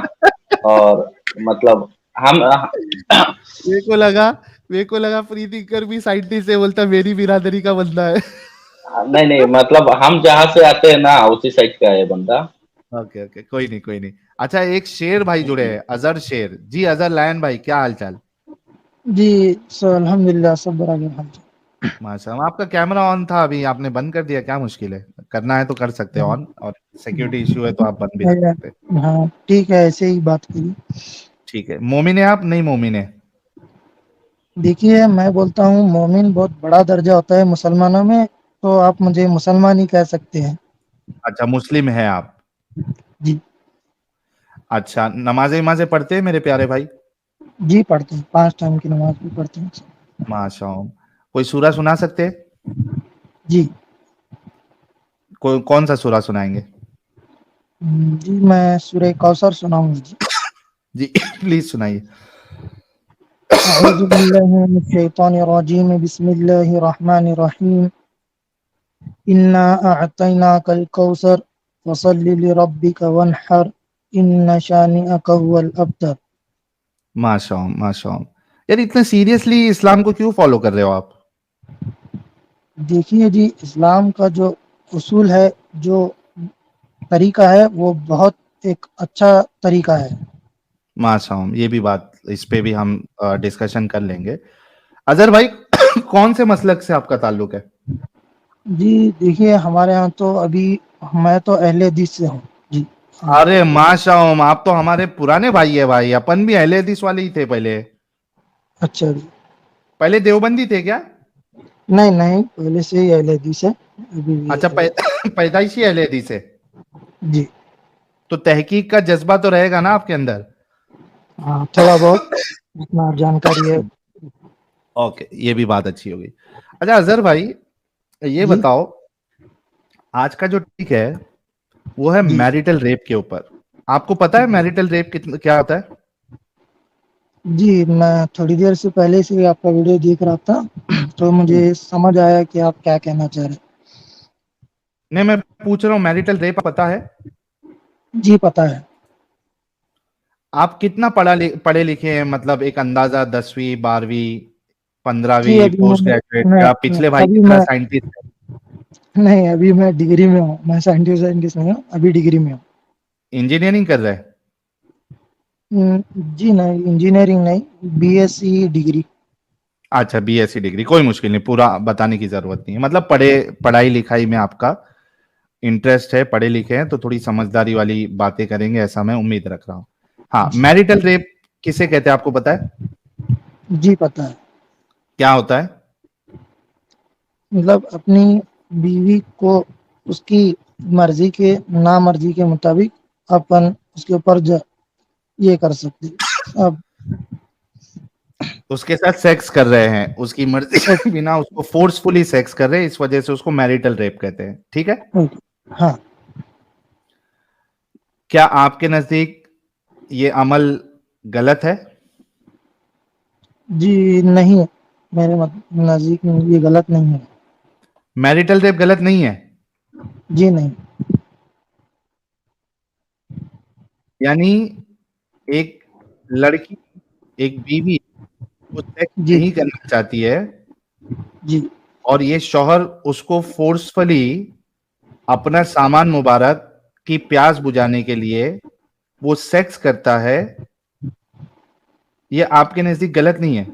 और मतलब हम मेरे को लगा मेरे को लगा फ्री थिंकर भी साइंटिस्ट है, बोलता मेरी बिरादरी का बंदा है। नहीं नहीं, मतलब हम जहाँ से आते हैं ना उसी साइड का है बंदा। ओके ओके, कोई नहीं, कोई नहीं। अच्छा, एक शेर भाई जुड़े हैं, अजहर शेर जी। अजहर लायन भाई, क्या हाल चाल? जी सर, अल्हम्दुलिल्लाह सब बड़ा हाल चाल। माशाल्लाह, आपका कैमरा ऑन था, अभी आपने बंद कर दिया, क्या मुश्किल है? करना है तो कर सकते हैं ऑन, और सिक्योरिटी इश्यू है तो आप बंद भी रख सकते हैं। हाँ ठीक है, ऐसे ही बात करिए। ठीक है, मोमिन है आप, नहीं मोमिन है? देखिए, मैं बोलता हूँ मोमिन बहुत बड़ा दर्जा होता है मुसलमानों में, तो आप मुझे मुसलमान ही कह सकते हैं। अच्छा, मुस्लिम है आप? जी अच्छा, नमाजें वमाजें पढ़ते हैं मेरे प्यारे भाई? जी, पढ़ते हैं, 5 टाइम की नमाज भी पढ़ते हैं। माशाल्लाह, कोई सूरा सुना सकते हैं? जी कोई कौन सा सूरा सुनाएंगे? जी, मैं सूरह कौसर सुनाऊंगा जी। जी प्लीज सुनाइए। अऊज़ु बिल्लाहि मिनश शैतानिर रजीम, बिस्मिल्लाहिर रहमानिर रहीम। इन्ना अअतैनाकल कौसर फसल्लि लिरब्बिका वन्हर, इन्न शानिअका हुवल अब्तर। माशाल्लाह, माशाल्लाह, यार इतने सीरियसली इस्लाम को क्यों फॉलो कर रहे हो आप? देखिए जी, इस्लाम का जो उसूल है, जो तरीका है, वो बहुत एक अच्छा तरीका है। माशाल्लाह, ये भी बात, इस पे भी हम डिस्कशन कर लेंगे। अजहर भाई कौन से मसलक से आपका ताल्लुक है? जी देखिए, हमारे यहाँ तो अभी मैं तो अहले हदीस से हूँ जी। हाँ। अरे माशाल्लाह, आप तो हमारे पुराने भाई है भाई, अपन भी अहले हदीस वाले ही थे पहले। अच्छा जी। पहले देवबंदी थे क्या? नहीं नहीं, पहले से ही अहले हदीस है, अभी भी अच्छा, पैदाइशी अहले हदीस है। जी। तो तहकीक का जज्बा तो रहेगा ना आपके अंदर? हाँ, थोड़ा बहुत जितना जानकारी है। ओके, ये भी बात अच्छी हो गई। अच्छा अजहर भाई, ये जी बताओ, आज का जो टॉपिक है वो है जी मैरिटल रेप के ऊपर। आपको पता है मैरिटल रेप कितना क्या होता है? जी, मैं थोड़ी देर से पहले से ही आपका वीडियो देख रहा था तो मुझे समझ आया कि आप क्या कहना चाह रहे नहीं, मैं पूछ रहा हूँ मैरिटल रेप पता है? हैं। जी पता है। आप कितना पढ़े लिखे हैं, मतलब एक अंदाजा, 10वीं 12वीं जी 15वीं अभी पोस्ट ग्रेजुएट, मैं या पिछले भाई की अभी तरह मैं साइंटिस्ट? नहीं, अभी मैं डिग्री में हूँ, मैं साइंटिस्ट नहीं हूँ, अभी डिग्री में हूँ। इंजीनियरिंग कर रहे हैं? जी नहीं, इंजीनियरिंग नहीं, बीएससी डिग्री। अच्छा, बीएससी डिग्री, कोई मुश्किल नहीं, पूरा बताने की जरूरत नहीं है। मतलब पढ़ाई लिखाई में आपका इंटरेस्ट है, पढ़े लिखे हैं, तो थोड़ी समझदारी वाली बातें करेंगे, ऐसा मैं उम्मीद रख रहा हूँ। हाँ, जी मैरिटल रेप किसे कहते हैं, आपको पता है? जी पता है। क्या होता है? मतलब अपनी बीवी को उसकी मर्जी के ना मर्जी के मुताबिक अपन उसके ऊपर ये कर सकते हैं। अब उसके साथ सेक्स कर रहे हैं, उसकी मर्जी के ओके बिना उसको फोर्सफुली सेक्स कर रहे हैं, इस वजह से उसको मैरिटल रेप कहते हैं, ठीक है? ओके। हाँ। क्या आपके नजदीक ये अमल गलत है? जी नहीं, मेरे नजदीक में ये गलत नहीं है। मैरिटल रेप गलत नहीं है? जी नहीं। यानी एक लड़की, एक बीवी वो सेक्स जी नहीं करना चाहती है, जी और ये शौहर उसको फोर्सफुली अपना सामान मुबारक की प्यास बुझाने के लिए वो सेक्स करता है, ये आपके नजदीक गलत नहीं है?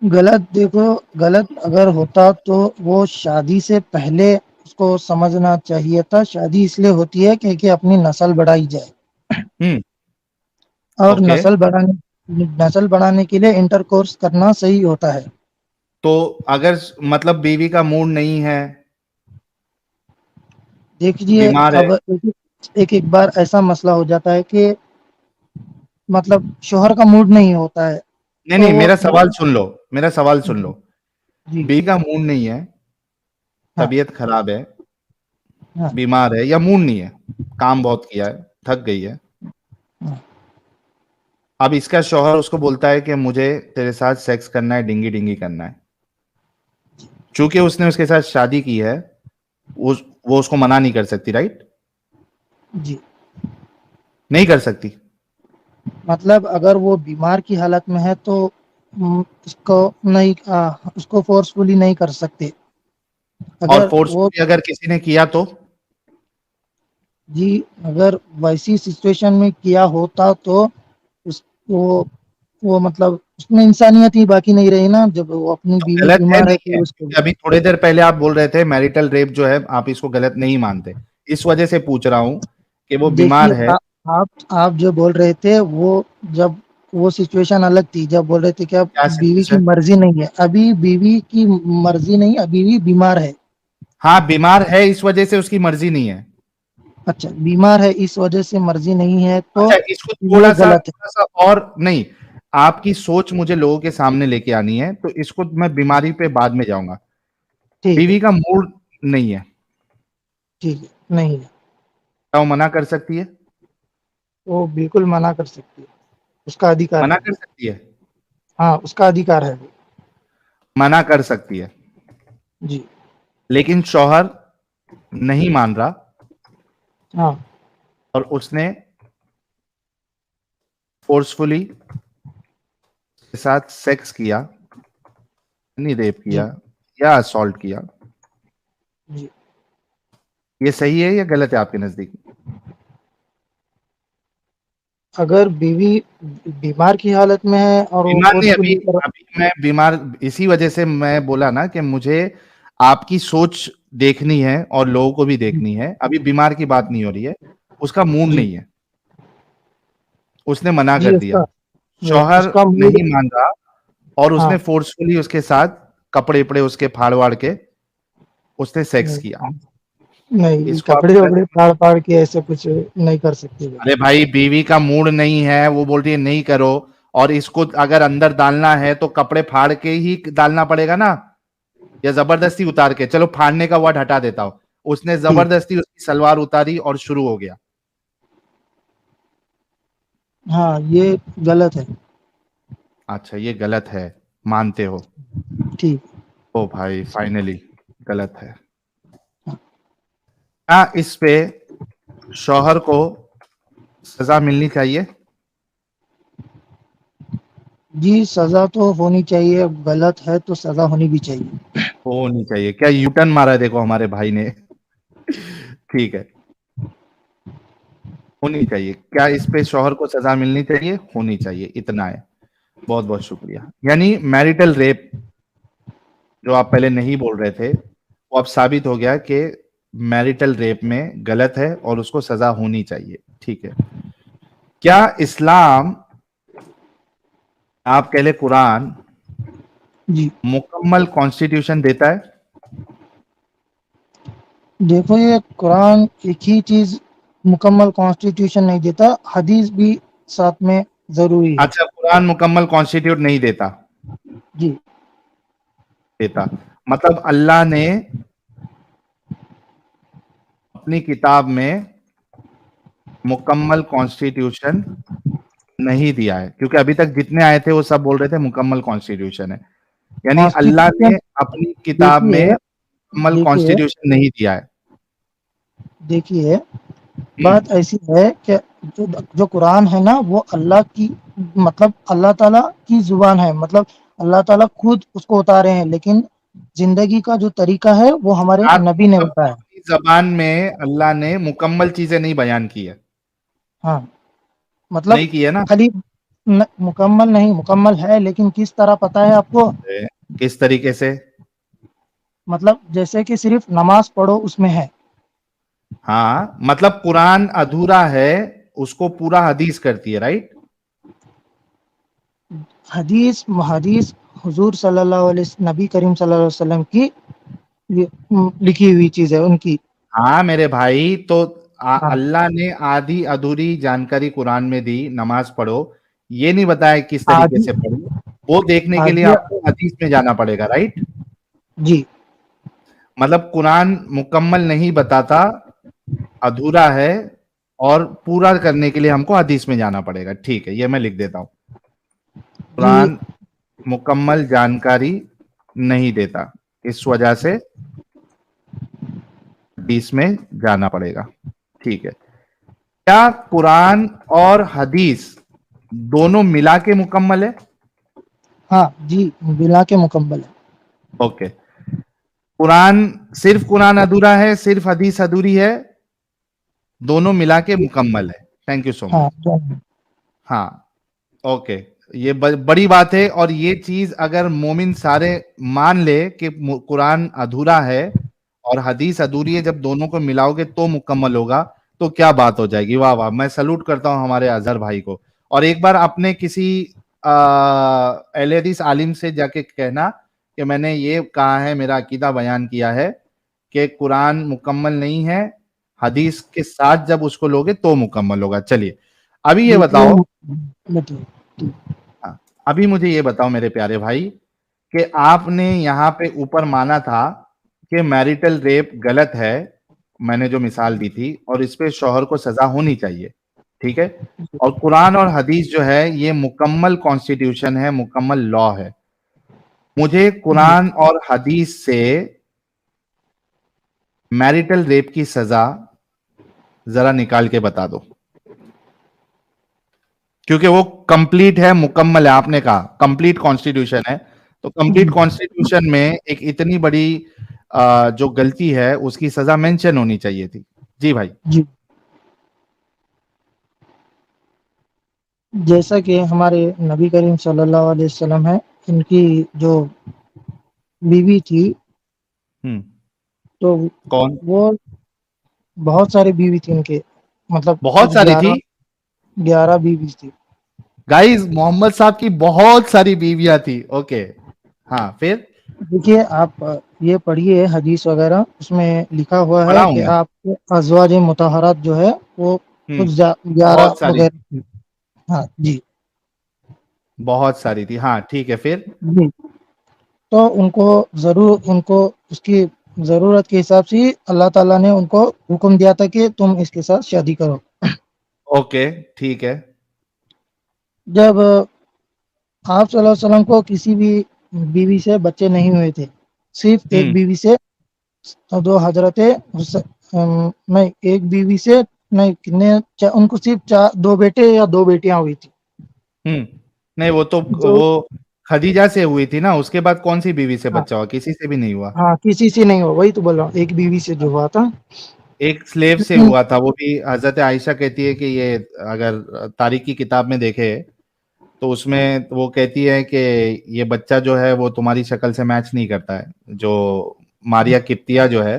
गलत, देखो, गलत अगर होता तो वो शादी से पहले उसको समझना चाहिए था। शादी इसलिए होती है क्योंकि अपनी नस्ल बढ़ाई जाए, हम्म। और ओके, नस्ल बढ़ाने के लिए इंटरकोर्स करना सही होता है। तो अगर मतलब बीवी का मूड नहीं है, देखिए, बीमार है। अब एक एक बार ऐसा मसला हो जाता है कि मतलब शोहर का मूड नहीं होता है, नहीं तो नहीं, वो मेरा सवाल सुन लो, मेरा सवाल सुन लो। जी जी। बीवी का मूड नहीं है, हाँ तबीयत खराब है, हाँ बीमार है, या मूड नहीं है, काम बहुत किया है, थक गई है। हाँ। अब इसका शौहर उसको बोलता है कि मुझे तेरे साथ सेक्स करना है, डिंगी डिंगी करना है। चूंकि उसने उसके साथ शादी की है, वो उसको मना नहीं कर सकती, राइट? जी, नहीं कर सकती। मतलब अगर वो बीमार की हालत में है तो उसको नहीं, उसको फोर्सफुली नहीं कर सकते। और अगर वो फोर्सफुली अगर किसी ने किया तो? जी, अगर वैसी सिचुएशन में किया होता तो उस वो मतलब उसमें इंसानियत ही बाकी नहीं रही ना, जब वो अपनी तो बीवी गलत है बीमार है नहीं है? तो उसको। क्योंकि अभी थोड़ी देर पहले आप बोल रहे थे मैरिटल रेप जो है आप इसको गलत नहीं मानते, इस वजह से पूछ रहा हूं कि वो देखिए, बीमार है। आप जो बोल रहे थे वो, जब वो सिचुएशन अलग थी, जब बोल रहे थे कि अब क्या बीवी की सिचुएशन? मर्जी नहीं है, अभी बीवी की मर्जी नहीं, अभी भी बीमार है। हाँ, बीमार है, इस वजह से उसकी मर्जी नहीं है। अच्छा, बीमार है इस वजह से मर्जी नहीं है तो अच्छा, इसको ये थोड़ा गलत है। सा और नहीं, आपकी सोच मुझे लोगों के सामने लेके आनी है, तो इसको मैं बीमारी पे बाद में जाऊंगा। ठीक है। बीवी का मूड नहीं है, ठीक है, नहीं है। क्या वो मना कर सकती है? वो बिल्कुल मना कर सकती है, उसका अधिकार मना है। कर सकती है, हाँ, उसका अधिकार है वो। मना कर सकती है। जी। लेकिन शौहर नहीं मान रहा, हाँ और उसने फोर्सफुली के साथ सेक्स किया, नहीं रेप जी किया या असॉल्ट किया, जी। ये सही है या गलत है आपके नजदीक? अगर बीवी बीमार की हालत में है और वो बीमार नहीं, अभी फोर्सफुली कर, अभी मैं बीमार, इसी वजह से मैं बोला ना कि मुझे आपकी सोच देखनी है और लोगों को भी देखनी है। अभी बीमार की बात नहीं हो रही है, उसका मूड जी नहीं है, उसने मना जी, कर दिया, उसका शौहर उसका मूड, नहीं मान रहा और उसने हाँ फोर्सफुली उसके साथ कपड़े वपड़े उसके फाड़ वाड़ के उसने सेक्स किया, नहीं, इसको आप कपड़े गलत वपड़े समझ? फाड़ फाड़ के ऐसे कुछ नहीं कर सकते भाई। अरे भाई, बीवी का मूड नहीं है, वो बोल रही है नहीं करो, और इसको अगर अंदर डालना है तो कपड़े फाड़ के ही डालना पड़ेगा ना, या जबरदस्ती उतार के? चलो फाड़ने का वर्ड हटा देता हूं, उसने ठीक, जबरदस्ती उसकी सलवार उतारी और शुरू हो गया। हाँ ये गलत है। अच्छा, ये गलत है, मानते हो? ठीक। ओ भाई, फाइनली गलत है। क्या इस पे शौहर को सजा मिलनी चाहिए? जी सजा तो होनी चाहिए, गलत है तो सजा होनी भी चाहिए। होनी चाहिए। क्या यूटर्न मारा है देखो हमारे भाई ने। ठीक है, होनी चाहिए। क्या इस पे शौहर को सजा मिलनी चाहिए? होनी चाहिए, इतना है। बहुत बहुत शुक्रिया। यानी मैरिटल रेप जो आप पहले नहीं बोल रहे थे, वो अब साबित हो गया कि मैरिटल रेप में गलत है और उसको सजा होनी चाहिए। ठीक है। क्या इस्लाम, आप कह ले कुरान, जी मुकम्मल कॉन्स्टिट्यूशन देता है? देखो, ये कुरान एक ही चीज मुकम्मल कॉन्स्टिट्यूशन नहीं देता, हदीस भी साथ में जरूरी है। अच्छा, कुरान मुकम्मल कॉन्स्टिट्यूट नहीं देता? जी देता। मतलब अल्लाह ने अपनी किताब में मुकम्मल कॉन्स्टिट्यूशन नहीं दिया है, क्योंकि अभी तक जितने आए थे वो सब बोल रहे थे मुकम्मल कॉन्स्टिट्यूशन है। यानी अल्लाह कॉन्स्टिट्यूशन, ने अपनी किताब में देखिए मुकम्मल देखिए कॉन्स्टिट्यूशन नहीं दिया है। देखिए, हम्म, बात ऐसी है कि जो जो कुरान है ना, वो अल्लाह की, मतलब अल्लाह ताला की जुबान है, मतलब अल्लाह ताला खुद उसको उतारे हैं, लेकिन जिंदगी का जो तरीका है वो हमारे आप नबी ने मतलब बताया। अपनी जबान में अल्लाह ने मुकम्मल चीजें नहीं बयान की है? हाँ मतलब नहीं की है ना? खाली मुकम्मल नहीं, मुकम्मल है, लेकिन किस तरह पता है आपको? किस तरीके से? मतलब जैसे कि सिर्फ नमाज पढ़ो उसमें है। हाँ, मतलब कुरान अधूरा है, उसको पूरा हदीस करती है, राइट? हदीस हदीस हुजूर सल्लल्लाहु अलैहि नबी करीम सल्लल्लाहु अलैहि वसल्लम की लिखी हुई चीज है उनकी। हाँ मेरे भाई, तो हाँ अल्लाह ने आधी अधूरी जानकारी कुरान में दी, नमाज पढ़ो, ये नहीं बताया किस तरीके आदि से पढ़ो। वो देखने के लिए आदि आपको हदीस में जाना पड़ेगा, राइट? जी मतलब कुरान मुकम्मल नहीं बताता, अधूरा है, और पूरा करने के लिए हमको हदीस में जाना पड़ेगा। ठीक है, ये मैं लिख देता हूँ। जी कुरान मुकम्मल जानकारी नहीं देता, इस वजह से हदीस में जाना पड़ेगा। ठीक है। क्या कुरान और हदीस दोनों मिला के मुकम्मल है? हाँ जी, बिला के मुकम्मल है। ओके। कुरान, सिर्फ कुरान अधूरा है, सिर्फ हदीस अधूरी है, दोनों मिला के मुकम्मल है। थैंक यू सो हाँ मच। हाँ, ओके। ये बड़ी बात है, और ये चीज अगर मोमिन सारे मान ले कि कुरान अधूरा है और हदीस अधूरी है, जब दोनों को मिलाओगे तो मुकम्मल होगा, तो क्या बात हो जाएगी। वाह वाह, मैं सलूट करता हूं हमारे अजहर भाई को। और एक बार अपने किसी अहले हदीस आलिम से जाके कहना कि मैंने ये कहा है, मेरा अकीदा बयान किया है कि कुरान मुकम्मल नहीं है, हदीस के साथ जब उसको लोगे तो मुकम्मल होगा। चलिए, अभी ये देखिए बताओ, बताइए। हाँ, अभी मुझे ये बताओ मेरे प्यारे भाई, कि आपने यहाँ पे ऊपर माना था कि मैरिटल रेप गलत है, मैंने जो मिसाल दी थी, और इस पे शौहर को सजा होनी चाहिए, ठीक है? और कुरान और हदीस जो है ये मुकम्मल कॉन्स्टिट्यूशन है, मुकम्मल लॉ है। मुझे जी कुरान और हदीस से मैरिटल रेप की सजा जरा निकाल के बता दो। क्योंकि वो कंप्लीट है, मुकम्मल है। आपने कहा कंप्लीट कॉन्स्टिट्यूशन है, तो कंप्लीट कॉन्स्टिट्यूशन में एक इतनी बड़ी जो गलती है उसकी सजा मेंशन होनी चाहिए थी। जी भाई। जी, जैसा कि हमारे नबी करीम सल्लल्लाहु अलैहि वसल्लम है, इनकी जो बीवी थी, तो कौन? वो बहुत सारी बीवी थी इनके, मतलब बहुत कुछ सारी थी 11 बीवी थी। गाइस, मोहम्मद साहब की बहुत सारी बीवियां थी। ओके, हाँ, फिर देखिए आप ये पढ़िए हदीस वगैरह, उसमें लिखा हुआ पढ़ा है हूं कि मैं। आप अज़वाज मुतहहरात जो है वो हम्म, कुछ 11 बहुत सारी वगैरह। थी, हाँ जी। बहुत सारी थी। हाँ ठीक है, फिर जी, तो उनको उसकी ज़रूरत के हिसाब से अल्लाह ताला ने उनको हुक्म दिया था कि तुम इसके साथ शादी करो। ओके, ठीक है। जब आप सल्लल्लाहु अलैहि वसल्लम को किसी भी बीवी से बच्चे नहीं हुए थे, सिर्फ एक हम्म बीवी से, दो नहीं, एक बीवी से, नहीं कितने, उनको सिर्फ दो बेटे या दो बेटियां हुई थी। हम्म नहीं, वो तो जो वो खदीजा से हुई थी ना, उसके बाद कौन सी बीवी से हाँ, बच्चा हुआ? किसी से भी नहीं हुआ। हाँ किसी से नहीं हुआ, वही तो बोल रहा हूँ, एक बीवी से जो हुआ था। एक स्लेव से लेकिन हुआ था, वो भी हजरत आयशा कहती है कि ये, अगर तारीख की किताब में देखे तो उसमें वो कहती है कि ये बच्चा जो है वो तुम्हारी शक्ल से मैच नहीं करता है। जो मारिया किप्तिया जो है,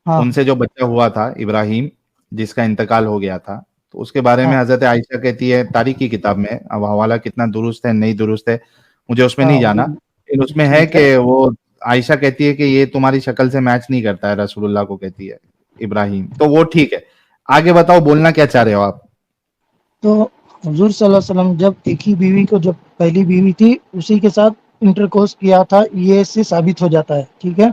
हाँ, उनसे जो बच्चा हुआ था इब्राहिम, जिसका इंतकाल हो गया था, तो उसके बारे में हाँ, हजरत आयशा कहती है तारीख की किताब में। अब हवाला कितना दुरुस्त है नहीं दुरुस्त है मुझे उसमें हाँ, नहीं जाना, लेकिन उसमें है ठीक है। कि वो आयशा कहती है कि ये तुम्हारी शक्ल से मैच नहीं करता है, रसूलुल्लाह को कहती है इब्राहिम। तो वो ठीक है, आगे बताओ, बोलना क्या चाह रहे हो आप? तो हुजूर सल्लल्लाहु अलैहि वसल्लम जब एक ही बीवी को, जब पहली बीवी थी उसी के साथ इंटरकोर्स किया था, ये इससे साबित हो जाता है, ठीक है।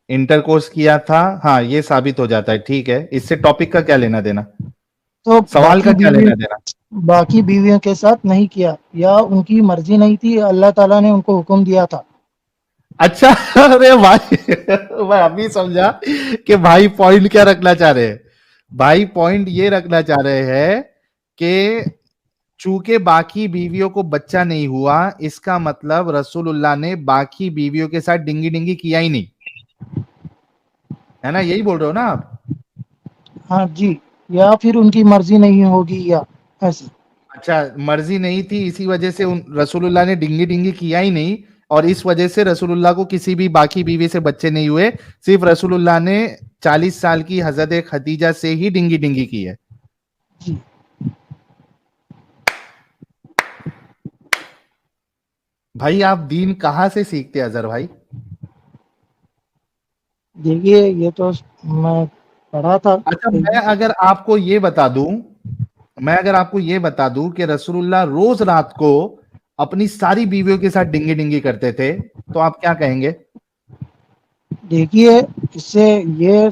इंटरकोर्स किया था, हाँ, ये साबित हो जाता है, ठीक है। इससे टॉपिक का क्या लेना देना, तो सवाल का क्या लेना देना? बाकी बीवियों के साथ नहीं किया, या उनकी मर्जी नहीं थी, अल्लाह ताला ने उनको हुक्म दिया था। अच्छा, अरे भाई, मैं अभी समझा कि भाई पॉइंट क्या रखना चाह रहे हैं। भाई पॉइंट ये रखना चाह रहे हैं कि चूंकि बाकी बीवियों को बच्चा नहीं हुआ, इसका मतलब रसूलुल्लाह ने बाकी बीवियों के साथ डिंगी डिंगी किया ही नहीं, है ना? यही बोल रहे हो ना आप? हाँ जी, या फिर उनकी मर्जी नहीं होगी, या ऐसे। अच्छा, मर्जी नहीं थी, इसी वजह से रसूलुल्लाह ने डिंगी डिंगी किया ही नहीं, और इस वजह से रसूलुल्लाह को किसी भी बाकी बीवी से बच्चे नहीं हुए। सिर्फ रसूलुल्लाह ने 40 साल की हजरत खदीजा से ही डिंगी डिंगी की है। जी, भाई आप दीन कहाँ से सीखते हैं अजहर भाई? देखिए ये तो मैं पढ़ा था अच्छा, कहीं। मैं अगर आपको ये बता दूं कि रसूलुल्लाह रोज रात को अपनी सारी बीवियों के साथ डिंगी डिंगी करते थे, तो आप क्या कहेंगे? देखिए इससे ये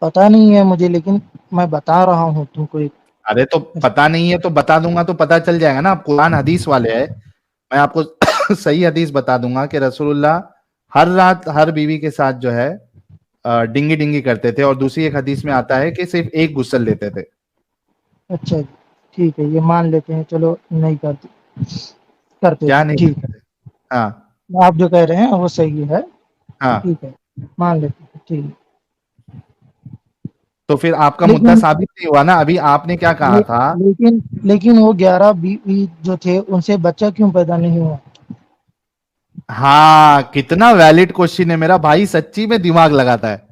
पता नहीं है मुझे, लेकिन मैं बता रहा हूँ तुमको एक। अरे तो पता नहीं है तो बता दूंगा तो पता चल जाएगा ना, आप कुरान हदीस वाले हैं। मैं आपको सही हदीस बता दूंगा कि रसूलुल्लाह हर रात हर बीवी के साथ जो है डिंगी डिंगी करते थे, और दूसरी एक हदीस में आता है कि सिर्फ एक गुस्ल लेते थे। अच्छा जी, ठीक है, ये मान लेते हैं, चलो नहीं करते, करते क्या थे, नहीं ठीक है। करते थे? हाँ, आप जो कह रहे हैं वो सही है, हाँ। ठीक है, मान लेते हैं, ठीक है। तो फिर आपका मुद्दा लेकिन साबित नहीं हुआ ना। अभी आपने क्या कहा ले, था? लेकिन वो 11 बीवी जो थे उनसे बच्चा क्यों पैदा नहीं हुआ? हाँ, कितना वैलिड क्वेश्चन है। मेरा भाई सच्ची में दिमाग लगाता है,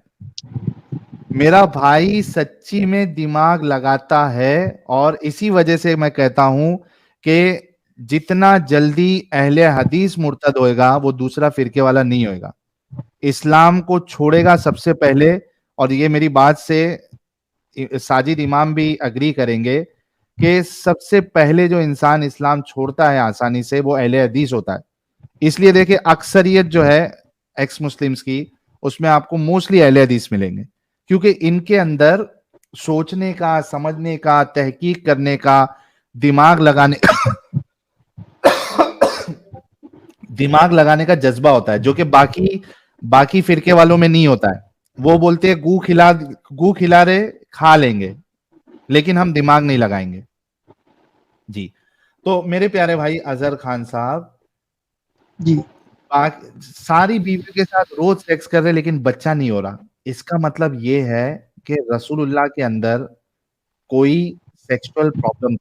मेरा भाई सच्ची में दिमाग लगाता है। और इसी वजह से मैं कहता हूं कि जितना जल्दी अहले हदीस मुर्तद होएगा, वो दूसरा फिरके वाला नहीं होएगा, इस्लाम को छोड़ेगा सबसे पहले। और ये मेरी बात से साजिद इमाम भी अग्री करेंगे कि सबसे पहले जो इंसान इस्लाम छोड़ता है आसानी से, वो अहले हदीस होता है। इसलिए देखिए, अक्सरियत जो है एक्स मुस्लिम्स की, उसमें आपको मोस्टली अहले हदीस मिलेंगे, क्योंकि इनके अंदर सोचने का, समझने का, तहकीक करने का, दिमाग लगाने दिमाग लगाने का जज्बा होता है, जो कि बाकी बाकी फिरके वालों में नहीं होता है। वो बोलते हैं गू खिला रहे, खा लेंगे, लेकिन हम दिमाग नहीं लगाएंगे। जी। तो मेरे प्यारे भाई अजहर खान साहब, जी सारी बीवी के साथ रोज सेक्स कर रहे लेकिन बच्चा नहीं हो रहा, इसका मतलब ये है कि रसूलुल्लाह के अंदर कोई सेक्सुअल प्रॉब्लम,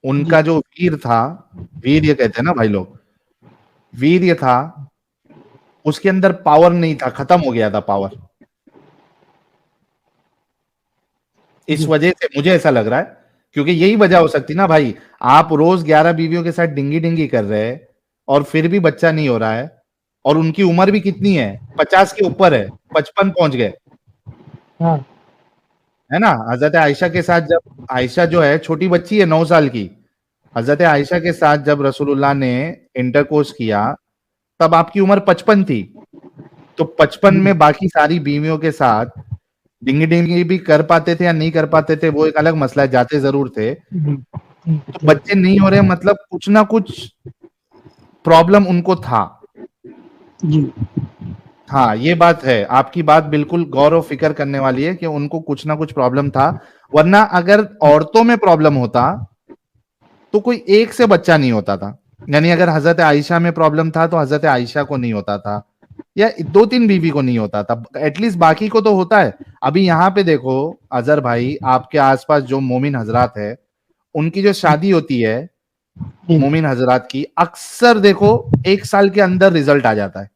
उनका जो वीर था, वीर्य कहते हैं ना भाई लोग, वीर्य था, उसके अंदर पावर नहीं था, खत्म हो गया था पावर। इस वजह से मुझे ऐसा लग रहा है, क्योंकि यही वजह हो सकती ना भाई, आप रोज 11 बीवियों के साथ डिंगी डिंगी कर रहे हैं और फिर भी बच्चा नहीं हो रहा है, और उनकी उम्र भी कितनी है, 50 के ऊपर है, 55 पहुंच गए, हाँ है ना। हजरत आयशा के साथ जब, आयशा जो है छोटी बच्ची है 9 साल की, हजरत आयशा के साथ जब रसूलुल्लाह ने इंटरकोर्स किया तब आपकी उम्र 55 थी, तो 55 में बाकी सारी बीवियों के साथ डिंगी डिंगी भी कर पाते थे या नहीं कर पाते थे वो एक अलग मसला है, जाते जरूर थे। तो बच्चे नहीं हो रहे मतलब कुछ ना कुछ प्रॉब्लम उनको था। जी हाँ ये बात है, आपकी बात बिल्कुल गौर और फिक्र करने वाली है कि उनको कुछ ना कुछ प्रॉब्लम था, वरना अगर औरतों में प्रॉब्लम होता तो कोई एक से बच्चा नहीं होता था। यानी अगर हजरत आयशा में प्रॉब्लम था तो हजरत आयशा को नहीं होता था, या 2-3 बीवी को नहीं होता था, एटलीस्ट बाकी को तो होता है। अभी यहाँ पे देखो अजहर भाई, आपके आसपास जो मोमिन हजरात है, उनकी जो शादी होती है जी मोमिन हजरात की, अक्सर देखो 1 साल के अंदर रिजल्ट आ जाता है,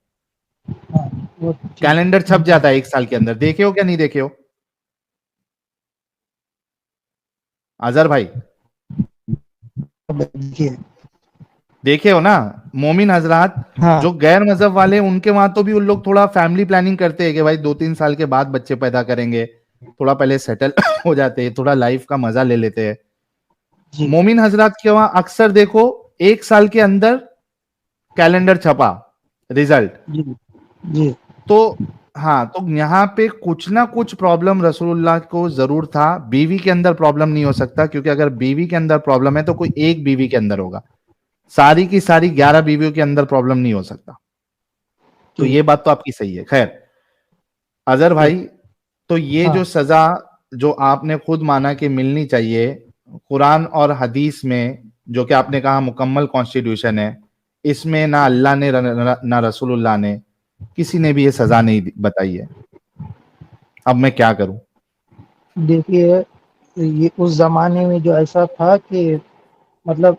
हाँ वो चीज कैलेंडर छप जाता है 1 साल के अंदर। देखे हो क्या नहीं देखे हो अजहर भाई? देखिए देखे हो ना मोमिन हजरात, हाँ जो गैर मजहब वाले हैं, उनके वहां तो भी उन लोग थोड़ा फैमिली प्लानिंग करते हैं कि भाई 2-3 साल के बाद बच्चे पैदा करेंगे, थोड़ा पहले सेटल हो जाते हैं, थोड़ा लाइफ का मजा ले लेते हैं। जी मोमिन हजरात के वहां अक्सर देखो 1 साल के अंदर कैलेंडर छपा, रिजल्ट। जी जी तो हाँ, तो यहाँ पे कुछ ना कुछ प्रॉब्लम रसूलुल्लाह को जरूर था। बीवी के अंदर प्रॉब्लम नहीं हो सकता, क्योंकि अगर बीवी के अंदर प्रॉब्लम है तो कोई एक बीवी के अंदर होगा, सारी की सारी 11 बीवियों के अंदर प्रॉब्लम नहीं हो सकता। तो जी ये बात तो आपकी सही है। खैर अजहर जी भाई, तो ये हाँ जो सजा जो आपने खुद माना कि मिलनी चाहिए, कुरान और हदीस में जो कि आपने कहा मुकम्मल कॉन्स्टिट्यूशन है, इसमें ना अल्लाह ने ना रसूलुल्लाह ने, किसी ने भी ये सजा नहीं बताई है। अब मैं क्या करूं? देखिए ये उस जमाने में जो ऐसा था कि मतलब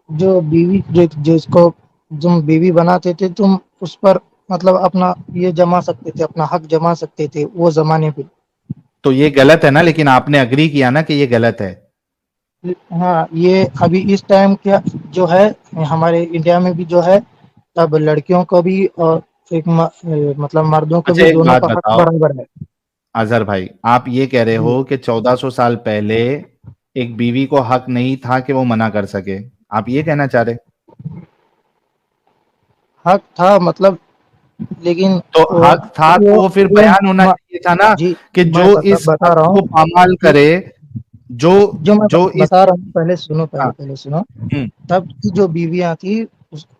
जो बीवी जिसको तुम बीवी बनाते थे तुम उस पर मतलब अपना ये जमा सकते थे, अपना हक जमा सकते थे वो जमाने पे। तो ये गलत है ना, लेकिन आपने अग्री किया ना कि ये गलत है। हाँ ये अभी इस टाइम क्या जो है हमारे इंडिया में भी जो है तब लड़कियों को भी और एक मतलब मर्दों को अच्छा भी एक दोनों बात का हक बताओ बराबर है। अजहर भाई, आप ये कह रहे जी, हो कि 1400 साल पहले एक बीवी को हक नहीं था कि वो मना कर सके, आप ये कहना चाह रहे? हक था मतलब लेकिन तो वो हक था तो वो फिर वो बयान होना म, चाहिए था ना, जी कि मैं जो बता इस हक बता रहा को हूँ पामाल कि करे, जो जो मैं जो इस, बता रहा हूँ पहले सुनो, हाँ, पहले सुनो। हम्म, तब की जो बीवियां थी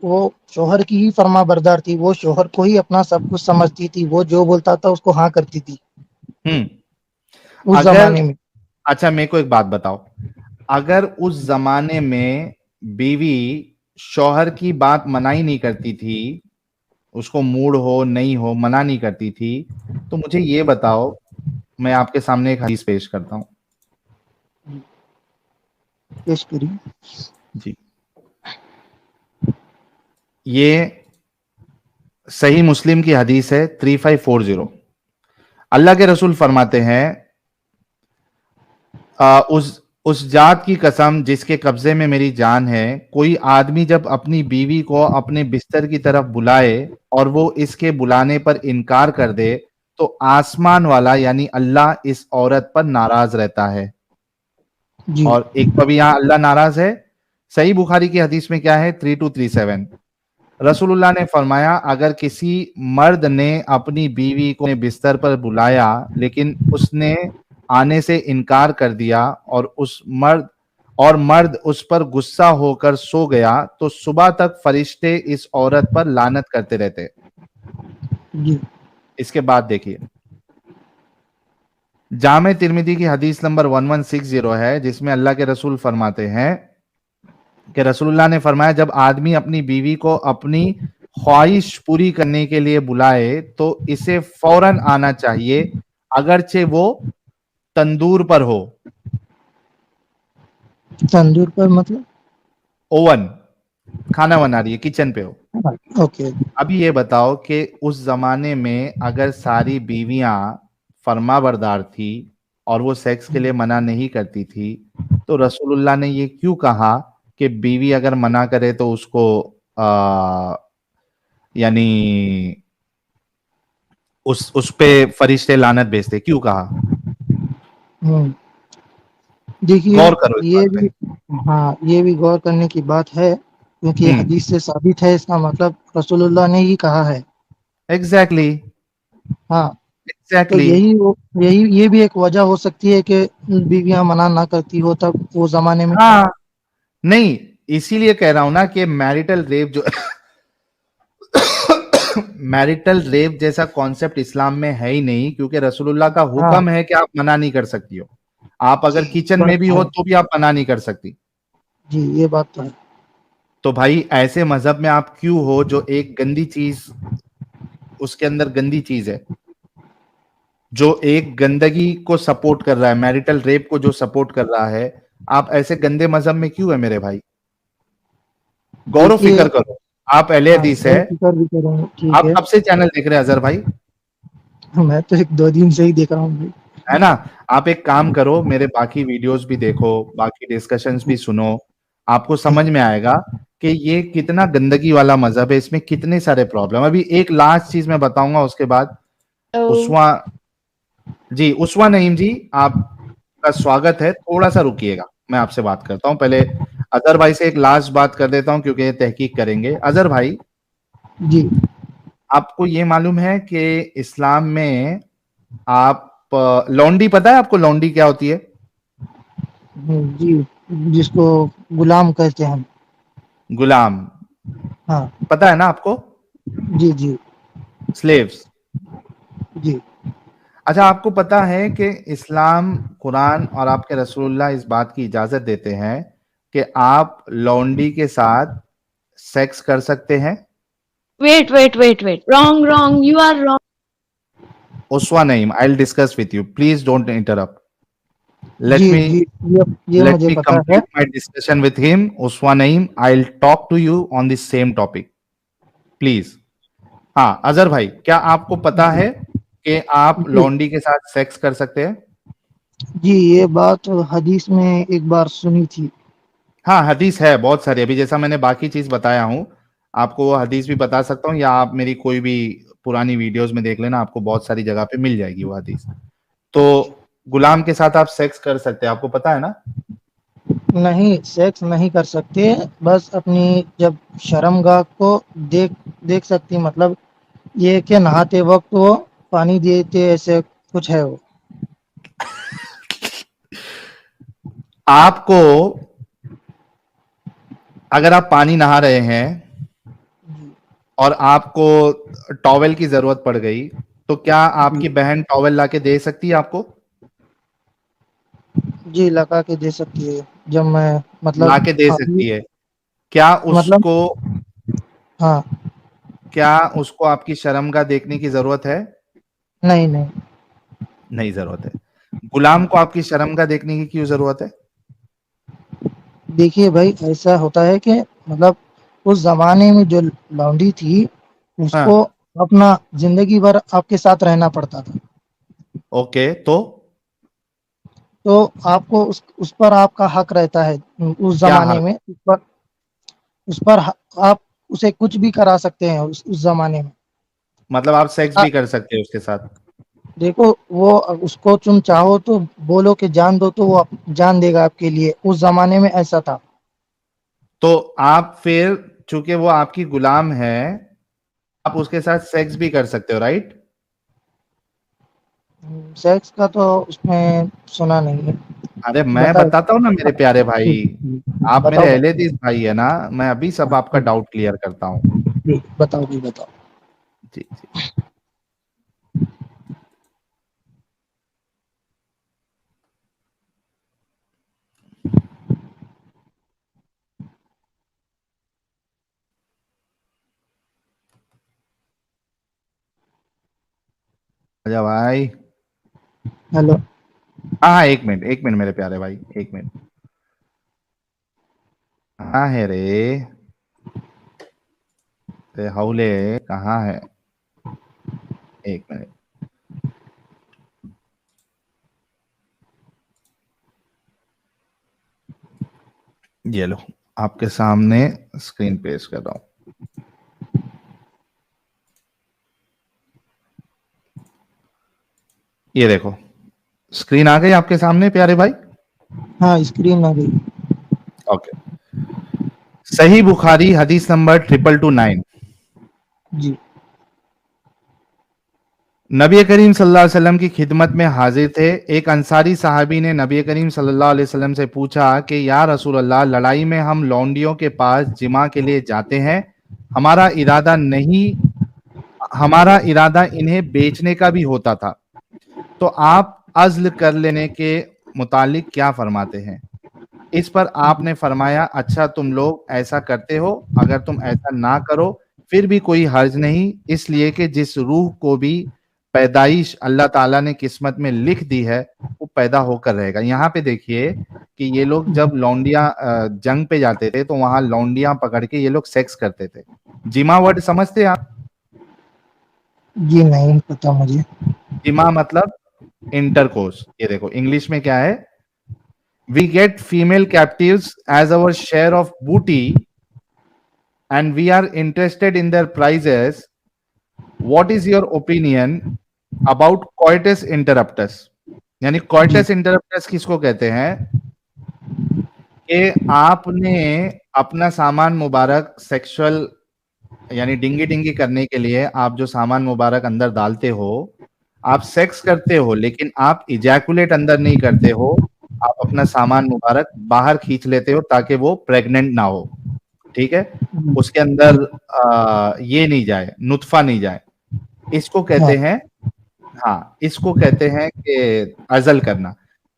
वो शोहर की ही फर्मा बरदार थी, वो शोहर को ही अपना सब कुछ समझती थी, वो जो बोलता था उसको हाँ करती थी हम्म। उस अगर, जमाने में। अच्छा मेरे को एक बात बताओ, अगर उस जमाने में बीवी शौहर की बात मना ही नहीं करती थी, उसको मूड हो नहीं हो मना नहीं करती थी, तो मुझे ये बताओ, मैं आपके सामने एक हदीस पेश करता हूं। पेश करी। जी, ये सही मुस्लिम की हदीस है 3540। अल्लाह के रसूल फरमाते हैं, उस जात की कसम जिसके कब्जे में मेरी जान है, कोई आदमी जब अपनी बीवी को अपने बिस्तर की तरफ बुलाए और वो इसके बुलाने पर इनकार कर दे, तो आसमान वाला यानी अल्लाह इस औरत पर नाराज रहता है। जी और एक तो अभी यहां अल्लाह नाराज है, सही बुखारी की हदीस में क्या है 3237, रसूलुल्लाह ने फरमाया, अगर किसी मर्द ने अपनी बीवी को अपने बिस्तर पर बुलाया लेकिन उसने आने से इनकार कर दिया और मर्द उस पर गुस्सा होकर सो गया, तो सुबह तक फरिश्ते इस औरत पर लानत करते रहते। जी इसके बाद देखिए, जामे तिर्मिदी की हदीस नंबर 1160 है, जिसमें अल्लाह के रसूल फरमाते हैं कि रसूलुल्लाह ने फरमाया, जब आदमी अपनी बीवी को अपनी ख्वाहिश पूरी करने के लिए बुलाए तो इसे फौरन आना चाहिए, अगरचे वो तंदूर पर हो। तंदूर पर मतलब? ओवन, खाना बना रही है, किचन पे हो। ओके। अभी ये बताओ कि उस जमाने में अगर सारी बीवियां फर्माबरदार थी और वो सेक्स के लिए मना नहीं करती थी, तो रसूलुल्लाह ने ये क्यों कहा कि बीवी अगर मना करे तो उसको यानी उस पे फरिश्ते लानत भेजते, क्यों कहा? हम्म, देखिए गौर करो इस ये बात पे। भी, हाँ ये भी गौर करने की बात है, क्योंकि हम्म, हदीस से साबित है, इसका मतलब रसूलुल्लाह ने ही कहा है। एग्जैक्टली, हाँ, तो एग्जैक्टली। यही ये भी एक वजह हो सकती है कि बीवियां मना ना करती हो तब वो जमाने में। हाँ, नहीं, इसीलिए कह रहा हूं ना कि मैरिटल रेप जो मैरिटल रेप जैसा कॉन्सेप्ट इस्लाम में है ही नहीं, क्योंकि रसूलुल्लाह का हाँ, हुक्म है कि आप मना नहीं कर सकती हो। आप अगर किचन बात में भी तो हो है। तो भी आप मना नहीं कर सकती। जी, ये बात तो है। तो भाई ऐसे मजहब में आप क्यों हो जो एक गंदी चीज, उसके अंदर गंदी चीज है, जो एक गंदगी को सपोर्ट कर रहा है, मैरिटल रेप को जो सपोर्ट कर रहा है, आप ऐसे गंदे मजहब में क्यों है मेरे भाई? गौर देखिए, फिक्र करो। आप अहले हाँ हदीस है। गौर फिकर भी करेंगे, ठीक आप है। कब से चैनल देख रहे हैं अजहर भाई? मैं तो 1-2 दिन से ही देख रहा हूँ भाई। है ना? आप एक काम करो, मेरे बाकी वीडियोस भी देखो, बाकी डिस्कशंस भी सुनो, आपको समझ में आएगा कि ये कितना गंदगी वाला मजहब है, इसमें कितने सारे प्रॉब्लम। अभी एक लास्ट चीज मैं बताऊंगा, उसके बाद उस्वा जी, उस्वा नईम जी, आपका स्वागत है। थोड़ा सा रुकिएगा, मैं आपसे बात करता हूं। पहले अजहर भाई से एक लास्ट बात कर देता हूं, क्योंकि ये तहकीक करेंगे। अजहर भाई, जी। आपको ये मालूम है कि इस्लाम में आप लौंडी, पता है आपको लौंडी क्या होती है? जी, जिसको गुलाम कहते हैं हम। गुलाम, हाँ। पता है ना आपको? जी जी। स्लेव्स। जी अच्छा, आपको पता है कि इस्लाम, कुरान और आपके रसूलुल्लाह इस बात की इजाजत देते हैं कि आप लौंडी के साथ सेक्स कर सकते हैं? Wait. Wrong, wrong. You are wrong. Uswa Naeem, I will discuss with you, please don't interrupt. Let जी मी जी, ये लेट मुझे मी पता है। Complete my discussion with him. Uswa Naeem, I will talk to you on this same topic, please. हाँ अजहर भाई, क्या आपको पता है कि आप जी लौंडी के साथ सेक्स कर सकते हैं? जी, ये बात हदीस में एक बार सुनी थी। हाँ, हदीस है बहुत सारी। अभी जैसा मैंने बाकी चीज बताया हूं, आपको वो हदीस भी बता सकता हूँ, या आप मेरी कोई भी पुरानी वीडियोस में देख लेना, आपको बहुत सारी जगह पे मिल जाएगी वो हदीस। तो गुलाम के साथ आप सेक्स कर सकते हैं, आपको पता है ना? नहीं, सेक्स नहीं कर सकते, बस अपनी जब शर्मगाह को देख देख सकती, मतलब ये कि नहाते वक्त वो पानी देते, ऐसे कुछ है वो। आपको, अगर आप पानी नहा रहे हैं और आपको टॉवेल की जरूरत पड़ गई, तो क्या जी आपकी बहन टॉवेल लाके दे सकती है आपको? जी, लगा के दे सकती है, जब मैं मतलब लाके दे अभी, सकती है? क्या मतलब उसको, हाँ। क्या उसको आपकी शर्मगाह देखने की जरूरत है? नहीं नहीं। नहीं जरूरत है। गुलाम को आपकी शर्मगाह देखने की क्यों जरूरत है? देखिए भाई, ऐसा होता है कि मतलब उस जमाने में जो लौंडी थी, उसको हाँ, अपना जिंदगी भर आपके साथ रहना पड़ता था। ओके, तो तो आपको उस पर आपका हक रहता है, उस क्या जमाने हक? में उस पर आप उसे कुछ भी करा सकते हैं उस जमाने में। मतलब आप सेक्स आ, भी कर सकते हैं उसके साथ? देखो, वो उसको तुम चाहो तो बोलो कि जान दो, तो वो जान देगा आपके लिए, उस जमाने में ऐसा था। तो आप फिर, चूंकि वो आपकी गुलाम है, आप उसके साथ सेक्स भी कर सकते हो, राइट? सेक्स का तो उसमें सुना नहीं है। अरे मैं बताओ। बताता हूँ ना मेरे प्यारे भाई, आप मेरे बताओ अहले बताओ। हदीस भाई है ना, मैं अभी सब आपका डाउट क्लियर करता हूँ। बताओ भी बताओ। जी जी। आजा भाई। हेलो। हाँ, एक मिनट मेरे प्यारे भाई, एक मिनट। कहाँ है रे? ते हौले, कहाँ है? एक मिनट। ये लो, आपके सामने स्क्रीन पेश कर रहा हूँ। ये देखो, स्क्रीन आ गई आपके सामने प्यारे भाई। हाँ, स्क्रीन आ गई। ओके। सही बुखारी हदीस नंबर 2229। जी। नबी करीम सल्लल्लाहु अलैहि वसल्लम की खिदमत में हाजिर थे। एक अंसारी साहबी ने नबी करीम सल्लल्लाहु अलैहि वसल्लम से पूछा कि या रसूल अल्लाह, लड़ाई में हम लौंडियों के पास जिमा के लिए जाते हैं, हमारा इरादा नहीं, हमारा इरादा इन्हें बेचने का भी होता था, तो आप अज़्ल कर लेने के मुतालिक क्या फरमाते हैं? इस पर आपने फरमाया, अच्छा तुम लोग ऐसा करते हो, अगर तुम ऐसा ना करो फिर भी कोई हर्ज नहीं, इसलिए कि जिस रूह को भी पैदाइश अल्लाह ताला ने किस्मत में लिख दी है वो पैदा होकर रहेगा। यहाँ पे देखिए कि ये लोग जब लौंडिया जंग पे जाते थे तो वहां लौंडिया पकड़ के ये लोग सेक्स करते थे। जिमा वर्ड समझते हैं आप? जी नहीं पता मुझे। जिमा मतलब इंटरकोर्स। ये देखो इंग्लिश में क्या है, we get female captives as our share of booty and we are interested in their prices. What is your opinion about coitus interruptus? यानी जी। coitus interruptus किसको कहते हैं? कि आपने अपना सामान मुबारक सेक्सुअल यानी डिंगी डिंगी करने के लिए आप जो सामान मुबारक अंदर डालते हो, आप सेक्स करते हो लेकिन आप इजैकुलेट अंदर नहीं करते हो, आप अपना सामान मुबारक बाहर खींच लेते हो ताकि वो प्रेग्नेंट ना हो। ठीक है, उसके अंदर ये नहीं जाए, नुत्फा नहीं जाए। इसको कहते हैं, हाँ, इसको कहते हैं कि अजल करना।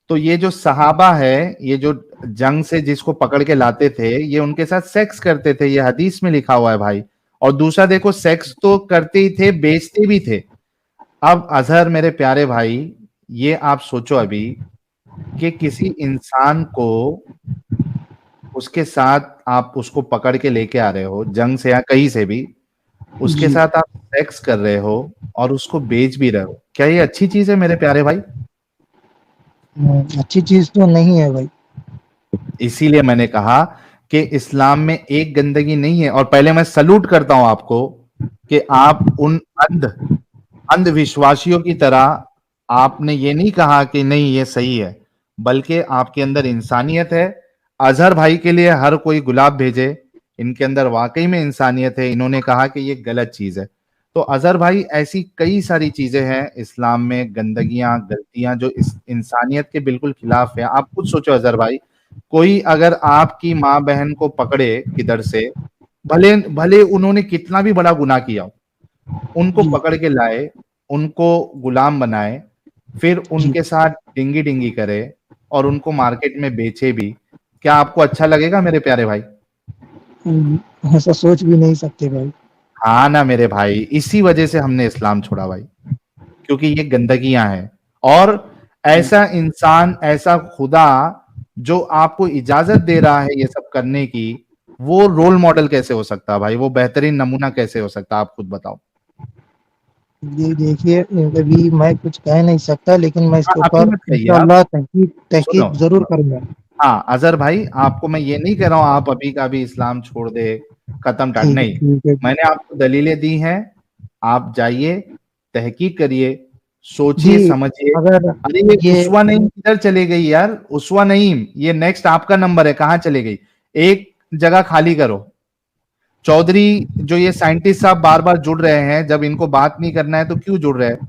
तो ये जो सहाबा है, ये जो जंग से जिसको पकड़ के लाते थे, ये उनके साथ सेक्स करते थे, ये हदीस में लिखा हुआ है भाई। और दूसरा देखो, सेक्स तो करते ही थे, बेचते भी थे। अब अजहर मेरे प्यारे भाई, ये आप सोचो अभी कि किसी इंसान को, उसके साथ आप उसको पकड़ के लेके आ रहे हो जंग से या कहीं से भी, उसके जी। साथ आप सेक्स कर रहे हो और उसको बेच भी रहे हो। क्या ये अच्छी चीज है मेरे प्यारे भाई? अच्छी चीज तो नहीं है भाई। इसीलिए मैंने कहा कि इस्लाम में एक गंदगी नहीं है। और पहले मैं सलूट करता हूं आपको कि आप उन अंधविश्वासियों की तरह आपने ये नहीं कहा कि नहीं ये सही है, बल्कि आपके अंदर इंसानियत है। अजहर भाई के लिए हर कोई गुलाब भेजे, इनके अंदर वाकई में इंसानियत है। इन्होंने कहा कि ये गलत चीज है। तो अजहर भाई, ऐसी कई सारी चीजें हैं इस्लाम में, गंदगियां, गलतियां जो इस इंसानियत के बिल्कुल खिलाफ है। आप खुद सोचो अजहर भाई, कोई अगर आपकी माँ बहन को पकड़े किधर से, भले भले उन्होंने कितना भी बड़ा गुनाह किया हो, उनको जी। पकड़ के लाए, उनको गुलाम बनाए, फिर जी। उनके साथ डिंगी डिंगी करे और उनको मार्केट में बेचे भी, क्या आपको अच्छा लगेगा मेरे प्यारे भाई? ऐसा सोच भी नहीं सकते भाई। हाँ ना मेरे भाई, इसी वजह से हमने इस्लाम छोड़ा भाई, क्योंकि ये गंदगियां हैं। और ऐसा इंसान, ऐसा खुदा जो आपको इजाजत दे रहा है ये सब करने की, वो रोल मॉडल कैसे हो सकता है भाई? वो बेहतरीन नमूना कैसे हो सकता है? आप खुद बताओ। ये देखिए, अभी मैं कुछ कह नहीं सकता, लेकिन मैं हाँ, इसके अभी ऊपर मत कहिए आप। इंशाअल्लाह तहकीक सुनो तहकीक जरूर सुनो, करूंगा। हाँ अजहर भाई, आपको मैं ये नहीं कह रहा हूं आप अभी का भी इस्लाम छोड़ दे, खत्म टाट ठीक है, नहीं। ठीक है जी। मैंने आपको दलीलें दी हैं, आप जाइए, तहकीक करिए, सोचिए, जी। समझिए। अगर अरे ये ये उसवा नईम किधर चले गई यार? उसवा नईम, ये नेक्स्ट आपका नंबर है, कहाँ चले गई? एक जगह खाली करो। चौधरी जो ये साइंटिस्ट साहब बार बार जुड़ रहे हैं, जब इनको बात नहीं करना है तो क्यों जुड़ रहे हैं?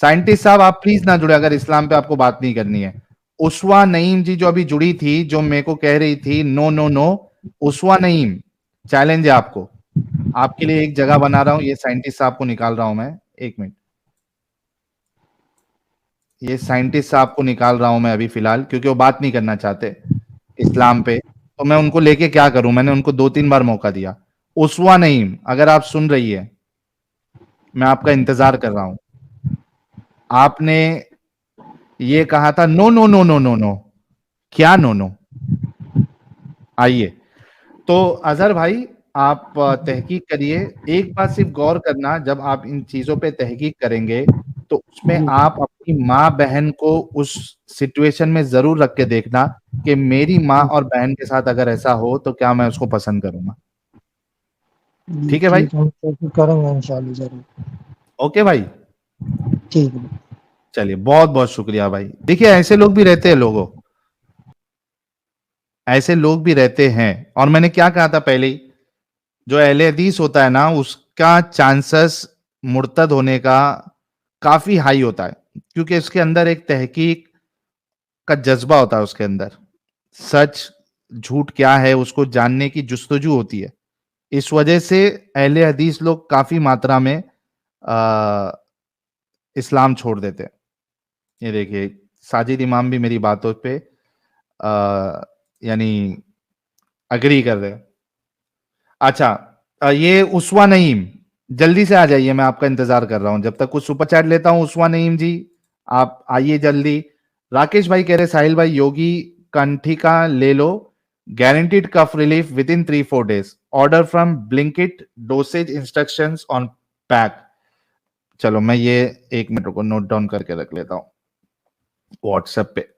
साइंटिस्ट साहब आप प्लीज ना जुड़े अगर इस्लाम पे आपको बात नहीं करनी है। उस्वा नईम जी जो अभी जुड़ी थी, जो मेरे को कह रही थी no no no, Uswa Naeem, challenge है आपको। आपके लिए एक जगह बना रहा हूं, ये साइंटिस्ट साहब को निकाल रहा हूं मैं, एक मिनट। ये साइंटिस्ट साहब को निकाल रहा हूं मैं अभी फिलहाल, क्योंकि वो बात नहीं करना चाहते इस्लाम पे। तो मैं उनको लेके क्या करूं? मैंने उनको 2-3 बार मौका दिया। उस्वा नईम, अगर आप सुन रही है, मैं आपका इंतजार कर रहा हूं। आपने ये कहा था no no no no no no, क्या नो नो? आइए, तो अजहर भाई आप तहकीक करिए। एक बात सिर्फ गौर करना, जब आप इन चीजों पे तहकीक करेंगे तो उसमें आप अपनी माँ बहन को उस सिचुएशन में जरूर रख के देखना कि मेरी माँ और बहन के साथ अगर ऐसा हो तो क्या मैं उसको पसंद करूंगा। जी, ठीक है भाई? ठीक, हम कोशिश करेंगे इंशाल्लाह जरूर। ओके भाई, ठीक है। चलिए बहुत बहुत शुक्रिया भाई। देखिए ऐसे लोग भी रहते हैं लोगों, ऐसे लोग भी रहते हैं। और मैंने क्या कहा था पहले ही, जो अहले हदीस होता है ना उसका चांसेस मुर्तद होने का काफी हाई होता है, क्योंकि इसके अंदर एक तहकीक का जज्बा होता है, उसके अंदर सच झूठ क्या है उसको जानने की जुस्तजू होती है। इस वजह से अहले हदीस लोग काफी मात्रा में इस्लाम छोड़ देते हैं। ये देखिए साजिद इमाम भी मेरी बातों पे यानी अग्री कर रहे हैं। अच्छा, ये उस्वा नईम, जल्दी से आ जाइए, मैं आपका इंतजार कर रहा हूं। जब तक कुछ सुपर चैट लेता हूं, उस्वा नईम जी आप आइए जल्दी। राकेश भाई कह रहे साहिल भाई योगी कंठिका ले लो, guaranteed cough relief within 3-4 days, order from Blinkit, dosage instructions on pack. चलो मैं ये 1 मिनट को नोट डाउन करके रख लेता हूं व्हाट्सएप पे।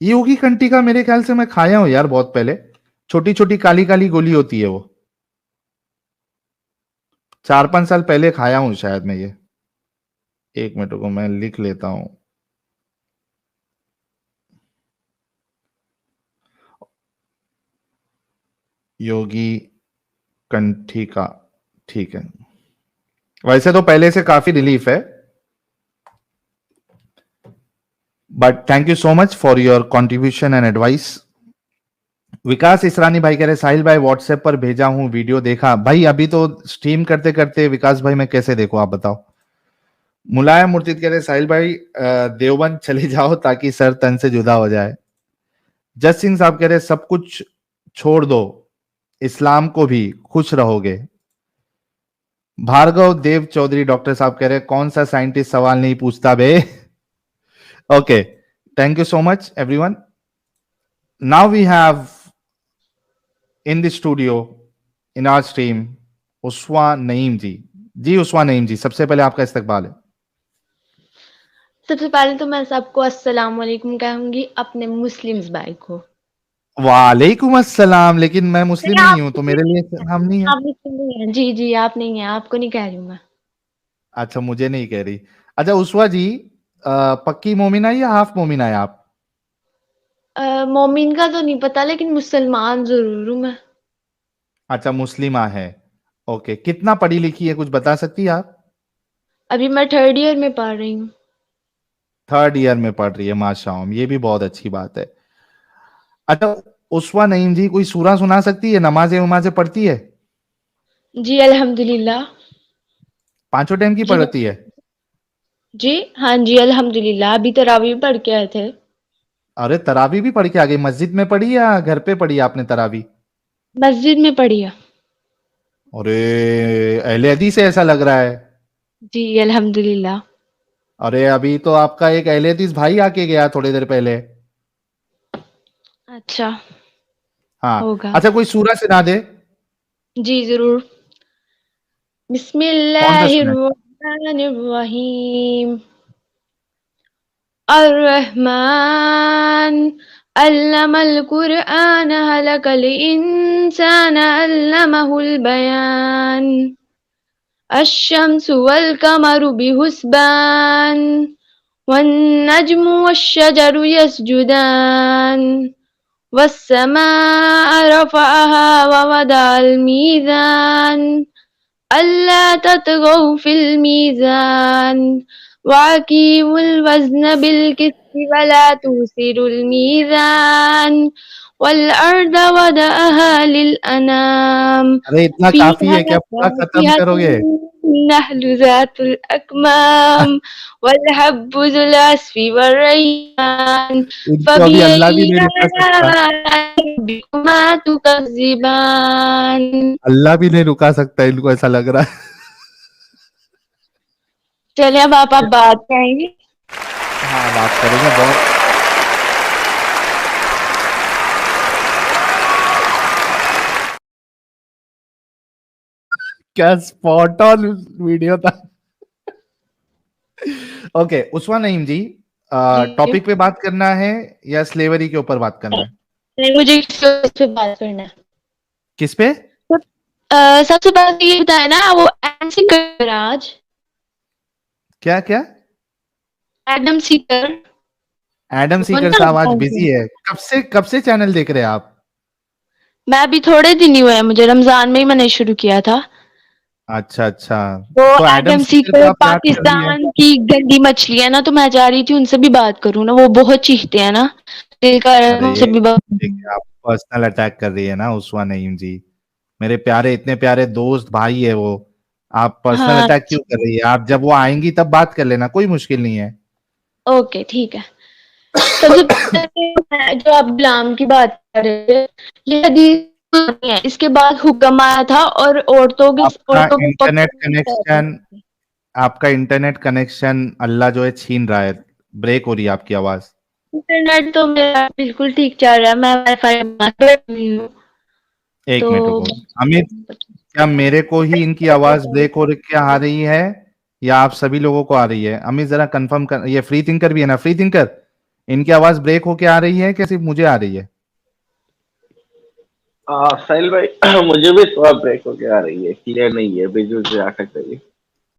योगी कंठिका मेरे ख्याल से मैं खाया हूं यार बहुत पहले, छोटी छोटी काली काली गोली होती है वो, 4-5 साल पहले खाया हूं शायद मैं ये। 1 मिनट को मैं लिख लेता हूं। योगी कंठिका, ठीक है। वैसे तो पहले से काफी रिलीफ है, but thank you so much for your contribution and advice. Vikas Israni भाई कह रहे साहिल भाई व्हाट्सएप पर भेजा हूं, वीडियो देखा। भाई अभी तो स्ट्रीम करते करते विकास भाई मैं कैसे देखूं आप बताओ। मुलायम मुर्तिद कह रहे साहिल भाई देवबंद चले जाओ ताकि सर तन से जुदा हो जाए। जस सिंह साहब कह रहे सब कुछ छोड़ दो, इस्लाम को भी, खुश रहोगे। भार्गव देव चौधरी डॉक्टर साहब कह रहे कौन सा साइंटिस्ट सवाल नहीं पूछता बे। Okay, thank you so much everyone. Now we have in the studio in our stream Uswa Naeem ji. जी उस्वा नईम जी, सबसे पहले आपका इस्तकबाल है। सबसे पहले तो मैं सबको अस्सलाम वालेकुम कहूंगी, अपने मुस्लिम्स भाई को। वालेकुम अस्सलाम, लेकिन मैं मुस्लिम नहीं, नहीं आप हूं तो मेरे लिए सलाम नहीं है। आप मुस्लिम नहीं है। जी जी आप नहीं है, आपको नहीं कह रही हूँ मैं। अच्छा मुझे नहीं कह रही। अच्छा उस्वा जी, पक्की मोमिना या हाफ मोमिना है आप? मोमिन का तो नहीं पता, लेकिन मुसलमान जरूर हूँ मैं। अच्छा मुस्लिमा है, ओके। कितना पढ़ी लिखी है, कुछ बता सकती है आप? अभी मैं 3rd ईयर में पढ़ रही हूँ। 3rd ईयर में पढ़ रही है, माशाअल्लाह, ये भी बहुत अच्छी बात है। अच्छा उस्वा नईम जी, कोई सूरा सुना सकती है? नमाजें वमाजें पढ़ती है? जी अल्हम्दुलिल्लाह। 5 टाइम की जी पढ़ती है? जी हाँ जी अल्हम्दुलिल्लाह, अभी तरावी पढ़ के आए थे। अरे तरावी भी पढ़ के आ गई? मस्जिद में पढ़ी या घर पे पढ़ी आपने तरावी? मस्जिद में पढ़ी है। अरे अहले हदीस से ऐसा लग रहा है। जी अल्हम्दुलिल्लाह। अरे अभी तो आपका एक अहले हदीस भाई आके गया थोड़ी देर पहले। अच्छा हाँ, होगा। अच्छा कोई सूरा सुना दे। जी जरूर। कौन सा सुना? बिस्मिल्लाहिर्रहमानिर्रहीम। अर्रहमान अल्लमल कुरआन हलकल इंसान अल्लमहुल बयान। अश्शम्सु वल कमरु बिहुस्बान वन्नज्मु वश्शजरु यस्जुदान वस्समाअ रफअहा ववदअल मीज़ान अल्ला ततगौ फिल मीज़ान वअकीमुल वज़न बिल क़िस्ति वला तुसिरुल मीज़ान वल अर्द वदअहा लिल अनाम अरे इतना काफी फीहा है क्या, पूरा खत्म करोगे? फाकिहतुन नहलु ज़ातुल अकमाम वल हब्बु ज़ुल अस्फ़ि वर्रैहान इनको अभी अल्लाह भी फबिअय्यि नहीं रुका सकता, आलाइ रब्बिकुमा तुकज़्ज़िबान। अल्लाह भी नहीं रुका सकता, इनको ऐसा लग रहा है। चलिए अब आप बात करेंगे। हाँ बात करेंगे बहुत। क्या स्पॉट ऑन वीडियो था। ओके उस्मा नईम जी, टॉपिक पे बात करना है या स्लेवरी के ऊपर बात करना है? नहीं, मुझे इस पे बात करना है। किस पे? सबसे पहले ये बताया ना वो एडम सीकर आज। क्या क्या? एडम सीकर। एडम सीकर साहब आज बिजी है। कब से चैनल देख रहे हैं आप? मैं अभी थोड़े दिन ही हुए हैं, मुझे रमजान में ही मैंने शुरू किया था। अच्छा अच्छा, वो तो एडम सीकर सीकर का आप याद कर रही है? पाकिस्तान की गंदी मछली है ना, तो मैं चाह रही थी उनसे भी बात करूं ना, वो बहुत चीखते हैं ना, दिल कर रहा है अरे उनसे भी बात। देखिए आप पर्सनल अटैक कर रही है ना उस्मा नईम जी, मेरे प्यारे इतने प्यारे दोस्त भाई है वो, आप पर्सनल हाँ अटैक क्यों कर रही है? आप जब वो आएंगी तब बात कर लेना, कोई मुश्किल नहीं है। ओके ठीक है। सबसे पहले जो आप गुलाम की बात कर रहे थे, ये हदीस नहीं है, इसके बाद हुक्म आया था और औरतों आपका को इंटरनेट कनेक्शन, आपका इंटरनेट कनेक्शन अल्लाह जो है छीन रहा है, ब्रेक हो रही है आपकी आवाज। इंटरनेट तो मेरा बिल्कुल ठीक चल रहा है, मैं वाईफाई बात कर रही हूँ। एक तो मिनट रुको अमित, क्या मेरे को ही इनकी आवाज ब्रेक हो के आ रही है या आप सभी लोगों को आ रही है? अमित जरा कंफर्म कर, ये फ्री थिंकर भी है ना? फ्री थिंकर, इनकी आवाज ब्रेक होके आ रही है कि सिर्फ मुझे आ रही है? साहिल भाई मुझे भी थोड़ा ब्रेक होके आ रही है, क्लियर नहीं है, बीच बीच से अटक रही है।